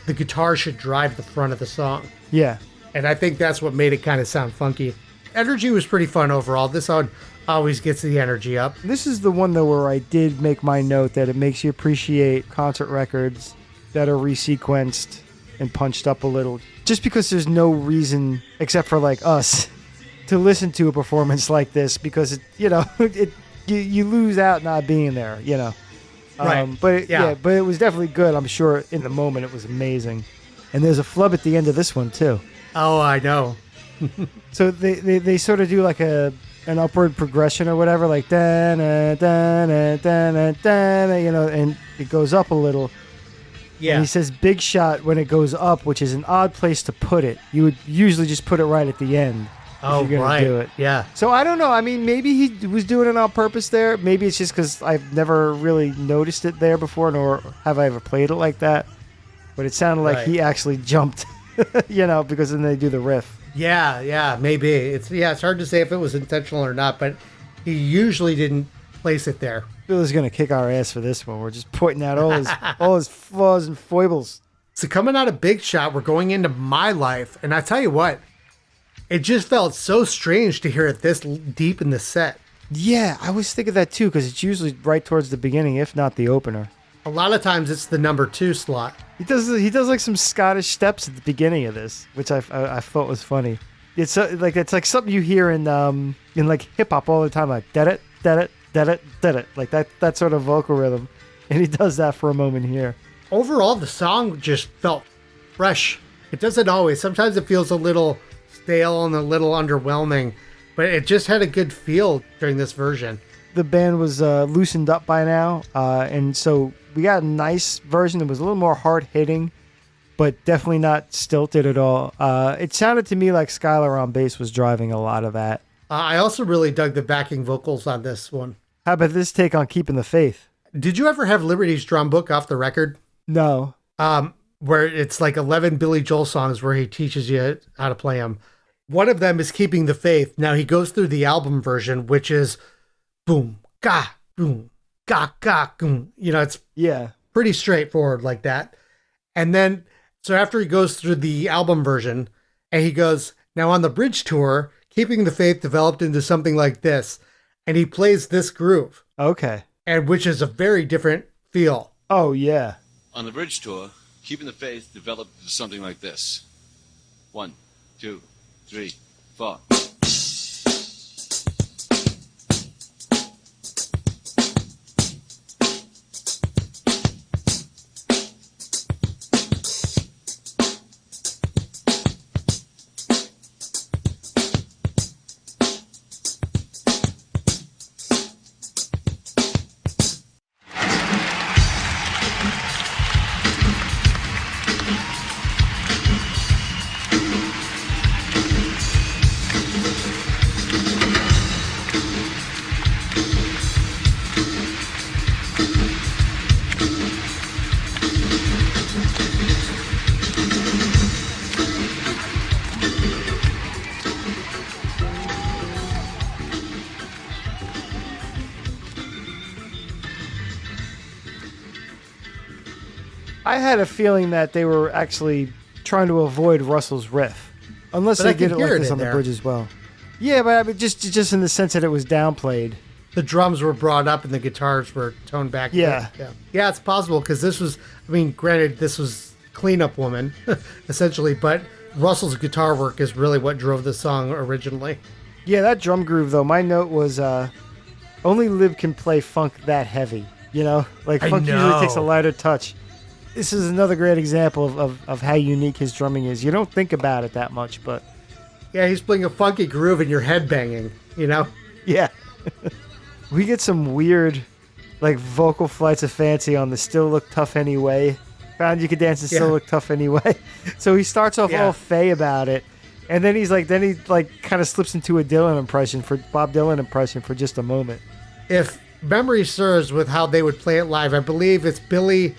[SPEAKER 1] The guitar should drive the front of the song.
[SPEAKER 2] Yeah.
[SPEAKER 1] And I think that's what made it kind of sound funky. Energy was pretty fun overall. This one always gets the energy up.
[SPEAKER 2] This is the one, though, where I did make my note that it makes you appreciate concert records that are resequenced and punched up a little. Just because there's no reason, except for like us, to listen to a performance like this, because you lose out not being there,
[SPEAKER 1] Right.
[SPEAKER 2] But it was definitely good. I'm sure in the moment it was amazing. And there's a flub at the end of this one too.
[SPEAKER 1] Oh, I know.
[SPEAKER 2] So they sort of do like an upward progression or whatever, like da da da da da, and it goes up a little.
[SPEAKER 1] Yeah.
[SPEAKER 2] And he says big shot when it goes up, which is an odd place to put it. You would usually just put it right at the end.
[SPEAKER 1] Oh,
[SPEAKER 2] if you're gonna do it.
[SPEAKER 1] Yeah.
[SPEAKER 2] So I don't know. I mean, maybe he was doing it on purpose there. Maybe it's just because I've never really noticed it there before, nor have I ever played it like that. But it sounded like he actually jumped, because then they do the riff.
[SPEAKER 1] Yeah, maybe. It's hard to say if it was intentional or not, but he usually didn't place it there.
[SPEAKER 2] Billy's gonna kick our ass for this one. We're just pointing out all his flaws and foibles.
[SPEAKER 1] So coming out of Big Shot, we're going into My Life, and I tell you what, it just felt so strange to hear it this deep in the set.
[SPEAKER 2] Yeah, I was thinking that too, because it's usually right towards the beginning, if not the opener.
[SPEAKER 1] A lot of times it's the number 2 slot.
[SPEAKER 2] He does like some Scottish steps at the beginning of this, which I thought was funny. It's like something you hear in like hip hop all the time, like da it, like that sort of vocal rhythm, and he does that for a moment here.
[SPEAKER 1] Overall, the song just felt fresh. It doesn't always. Sometimes it feels a little stale and a little underwhelming, but it just had a good feel during this version.
[SPEAKER 2] The band was loosened up by now, and so we got a nice version that was a little more hard-hitting, but definitely not stilted at all. It sounded to me like Skylar on bass was driving a lot of that.
[SPEAKER 1] I also really dug the backing vocals on this one.
[SPEAKER 2] How about this take on Keeping the Faith?
[SPEAKER 1] Did you ever have Liberty's drum book off the record?
[SPEAKER 2] No.
[SPEAKER 1] Where it's like 11 Billy Joel songs where he teaches you how to play them. One of them is Keeping the Faith. Now he goes through the album version, which is boom, ga, boom, ga, boom. It's pretty straightforward like that. And then, so after he goes through the album version, and he goes, now on the bridge tour, Keeping the Faith developed into something like this. And he plays this groove.
[SPEAKER 2] Okay.
[SPEAKER 1] And which is a very different feel.
[SPEAKER 2] Oh, yeah.
[SPEAKER 4] On the bridge tour, Keeping the Faith developed into something like this. 1, 2, 3, 4.
[SPEAKER 2] I had a feeling that they were actually trying to avoid Russell's riff, unless they did it like this on the bridge as well. Yeah, but I mean, just in the sense that it was downplayed.
[SPEAKER 1] The drums were brought up and the guitars were toned back.
[SPEAKER 2] Yeah.
[SPEAKER 1] Yeah, it's possible because this was, granted, this was Cleanup Woman, essentially, but Russell's guitar work is really what drove the song originally.
[SPEAKER 2] Yeah, that drum groove, though, my note was only Lib can play funk that heavy, you know? Like, funk usually takes a lighter touch. This is another great example of how unique his drumming is. You don't think about it that much, but...
[SPEAKER 1] Yeah, he's playing a funky groove and you're headbanging, you know?
[SPEAKER 2] Yeah. We get some weird, like, vocal flights of fancy on the Still Look Tough Anyway. Found you could dance and still look tough anyway. So he starts off all fey about it. And then he kind of slips into a Bob Dylan impression for just a moment.
[SPEAKER 1] If memory serves with how they would play it live, I believe it's Billy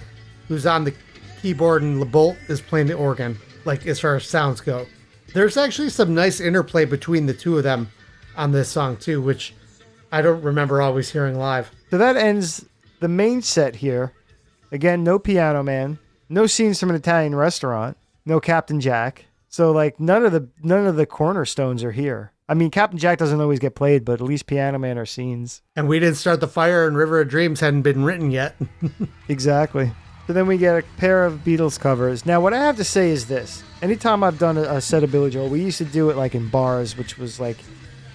[SPEAKER 1] who's on the keyboard and LeBolt is playing the organ, like as far as sounds go. There's actually some nice interplay between the two of them on this song too, which I don't remember always hearing live.
[SPEAKER 2] So that ends the main set here. Again, no Piano Man, no scenes from an Italian restaurant, no Captain Jack. So like none of the cornerstones are here. I mean, Captain Jack doesn't always get played, but at least Piano Man are scenes.
[SPEAKER 1] And We Didn't Start the Fire and River of Dreams hadn't been written yet.
[SPEAKER 2] Exactly. So then we get a pair of Beatles covers. Now, what I have to say is this. Anytime I've done a set of Billy Joel, we used to do it like in bars, which was like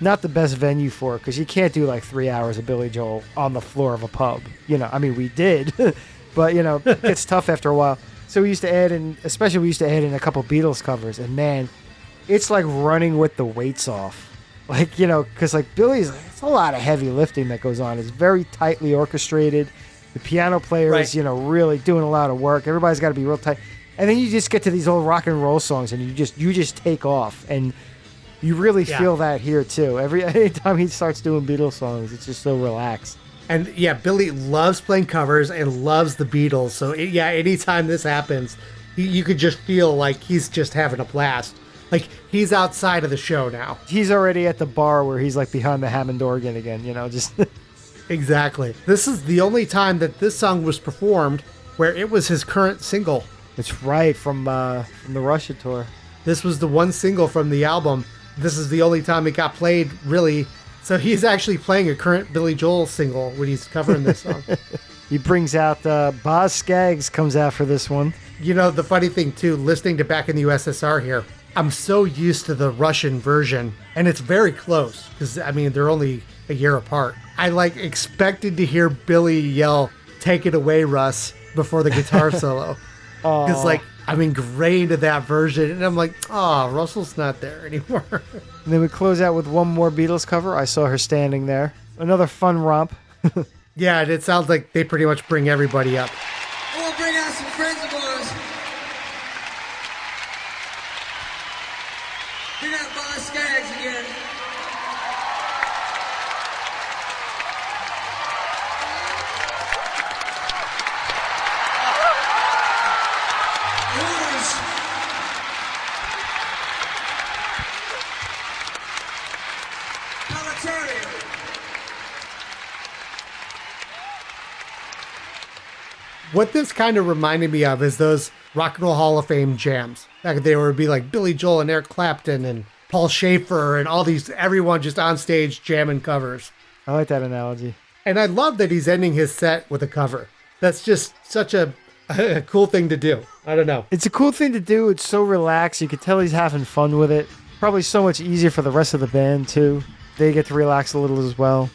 [SPEAKER 2] not the best venue for it, because you can't do like 3 hours of Billy Joel on the floor of a pub. You know, I mean, we did, but, you know, it's tough after a while. So we used to add in a couple Beatles covers, and man, it's like running with the weights off. Like, you know, because like Billy's, it's a lot of heavy lifting that goes on. It's very tightly orchestrated. The piano player is, you know, really doing a lot of work. Everybody's got to be real tight. And then you just get to these old rock and roll songs, and you just take off. And you really feel that here too. Anytime he starts doing Beatles songs, it's just so relaxed.
[SPEAKER 1] And yeah, Billy loves playing covers and loves the Beatles. So anytime this happens, you could just feel like he's just having a blast. Like he's outside of the show now.
[SPEAKER 2] He's already at the bar where he's like behind the Hammond organ again, you know, just...
[SPEAKER 1] Exactly. This is the only time that this song was performed where it was his current single.
[SPEAKER 2] It's right, from the Russia tour.
[SPEAKER 1] This was the one single from the album. This is the only time it got played, really. So he's actually playing a current Billy Joel single when he's covering this song.
[SPEAKER 2] He brings out, Boz Scaggs comes out for this one.
[SPEAKER 1] You know, the funny thing, too, listening to Back in the USSR here, I'm so used to the Russian version, and it's very close, because, I mean, they're only a year apart. I, like, expected to hear Billy yell, "Take it away, Russ," before the guitar solo. Because, like, I'm ingrained to that version, and I'm like, oh, Russell's not there anymore.
[SPEAKER 2] And then we close out with one more Beatles cover. I saw her standing there. Another fun romp.
[SPEAKER 1] Yeah, and it sounds like they pretty much bring everybody up.
[SPEAKER 3] We'll bring out some friends of ours. We got Boz Scaggs again.
[SPEAKER 1] What this kind of reminded me of is those Rock and Roll Hall of Fame jams. Back in the day where it would be like Billy Joel and Eric Clapton and Paul Schaefer and all these, everyone just on stage jamming covers.
[SPEAKER 2] I like that analogy.
[SPEAKER 1] And I love that he's ending his set with a cover. That's just such a cool thing to do. I don't know.
[SPEAKER 2] It's a cool thing to do. It's so relaxed. You can tell he's having fun with it. Probably so much easier for the rest of the band, too. They get to relax a little as well.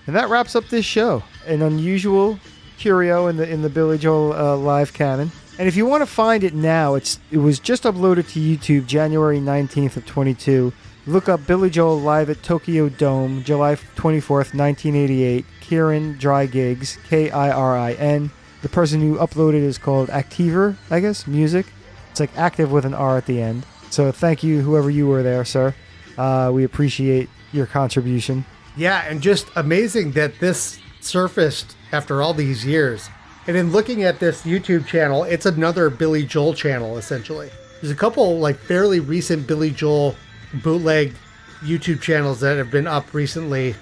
[SPEAKER 2] And that wraps up this show. An unusual curio in the Billy Joel live canon. And if you want to find it now, it was just uploaded to YouTube January 19th of 22. Look up Billy Joel live at Tokyo Dome, July 24th, 1988. Kirin Dry Gigs, Kirin. The person who uploaded is called Activer, I guess, music. It's like active with an R at the end. So thank you, whoever you were there, sir. We appreciate your contribution.
[SPEAKER 1] Yeah, and just amazing that this surfaced after all these years. And in looking at this YouTube channel, it's another Billy Joel channel, essentially. There's a couple like fairly recent Billy Joel bootleg YouTube channels that have been up recently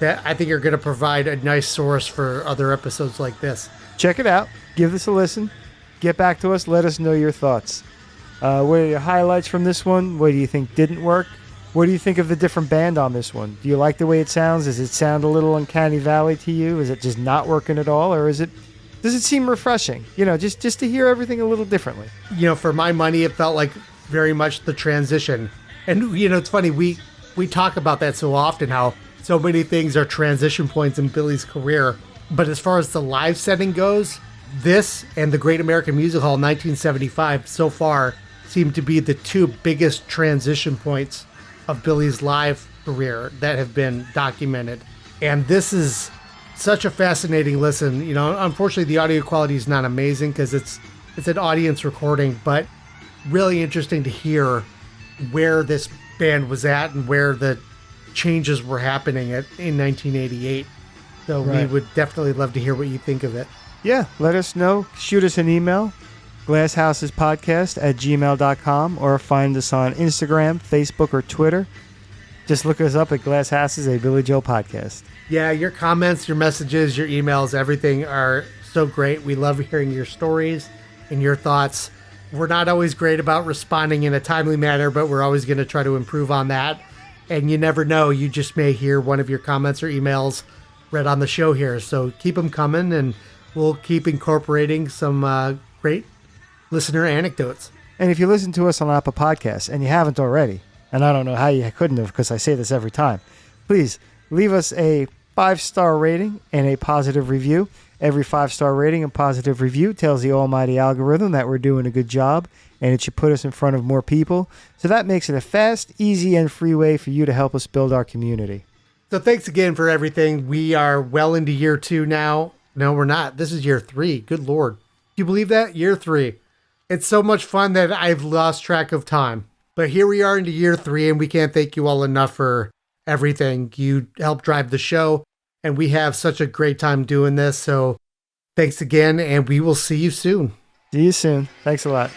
[SPEAKER 1] that I think are going to provide a nice source for other episodes like this.
[SPEAKER 2] Check it out. Give this a listen. Get back to us. Let us know your thoughts. What are your highlights from this one? What do you think didn't work? What do you think of the different band on this one? Do you like the way it sounds? Does it sound a little uncanny valley to you? Is it just not working at all? Or does it seem refreshing? You know, just to hear everything a little differently.
[SPEAKER 1] You know, for my money, it felt like very much the transition. And, you know, it's funny, we talk about that so often, how so many things are transition points in Billy's career. But as far as the live setting goes, this and the Great American Music Hall 1975 so far seem to be the two biggest transition points of Billy's live career that have been documented. And this is such a fascinating listen. You know, unfortunately, the audio quality is not amazing because it's an audience recording, but really interesting to hear where this band was at and where the changes were happening in 1988. So we would definitely love to hear what you think of it.
[SPEAKER 2] Yeah, let us know. Shoot us an email, glasshousespodcast@gmail.com, or find us on Instagram, Facebook, or Twitter. Just look us up at Glass Houses, a Billy Joel podcast.
[SPEAKER 1] Yeah, your comments, your messages, your emails, everything are so great. We love hearing your stories and your thoughts. We're not always great about responding in a timely manner, but we're always going to try to improve on that. And you never know, you just may hear one of your comments or emails read on the show here. So keep them coming, and we'll keep incorporating some great listener anecdotes.
[SPEAKER 2] And if you listen to us on Apple Podcasts and you haven't already, and I don't know how you couldn't have because I say this every time, please leave us a 5-star rating and a positive review. Every 5-star rating and positive review tells the almighty algorithm that we're doing a good job, and it should put us in front of more people. So that makes it a fast, easy, and free way for you to help us build our community.
[SPEAKER 1] So thanks again for everything. We are well into year 2 now. No, we're not. This is year 3. Good Lord. Do you believe that? Year 3. It's so much fun that I've lost track of time. But here we are into year 3, and we can't thank you all enough for everything. You helped drive the show, and we have such a great time doing this. So thanks again, and we will see you soon.
[SPEAKER 2] See you soon. Thanks a lot.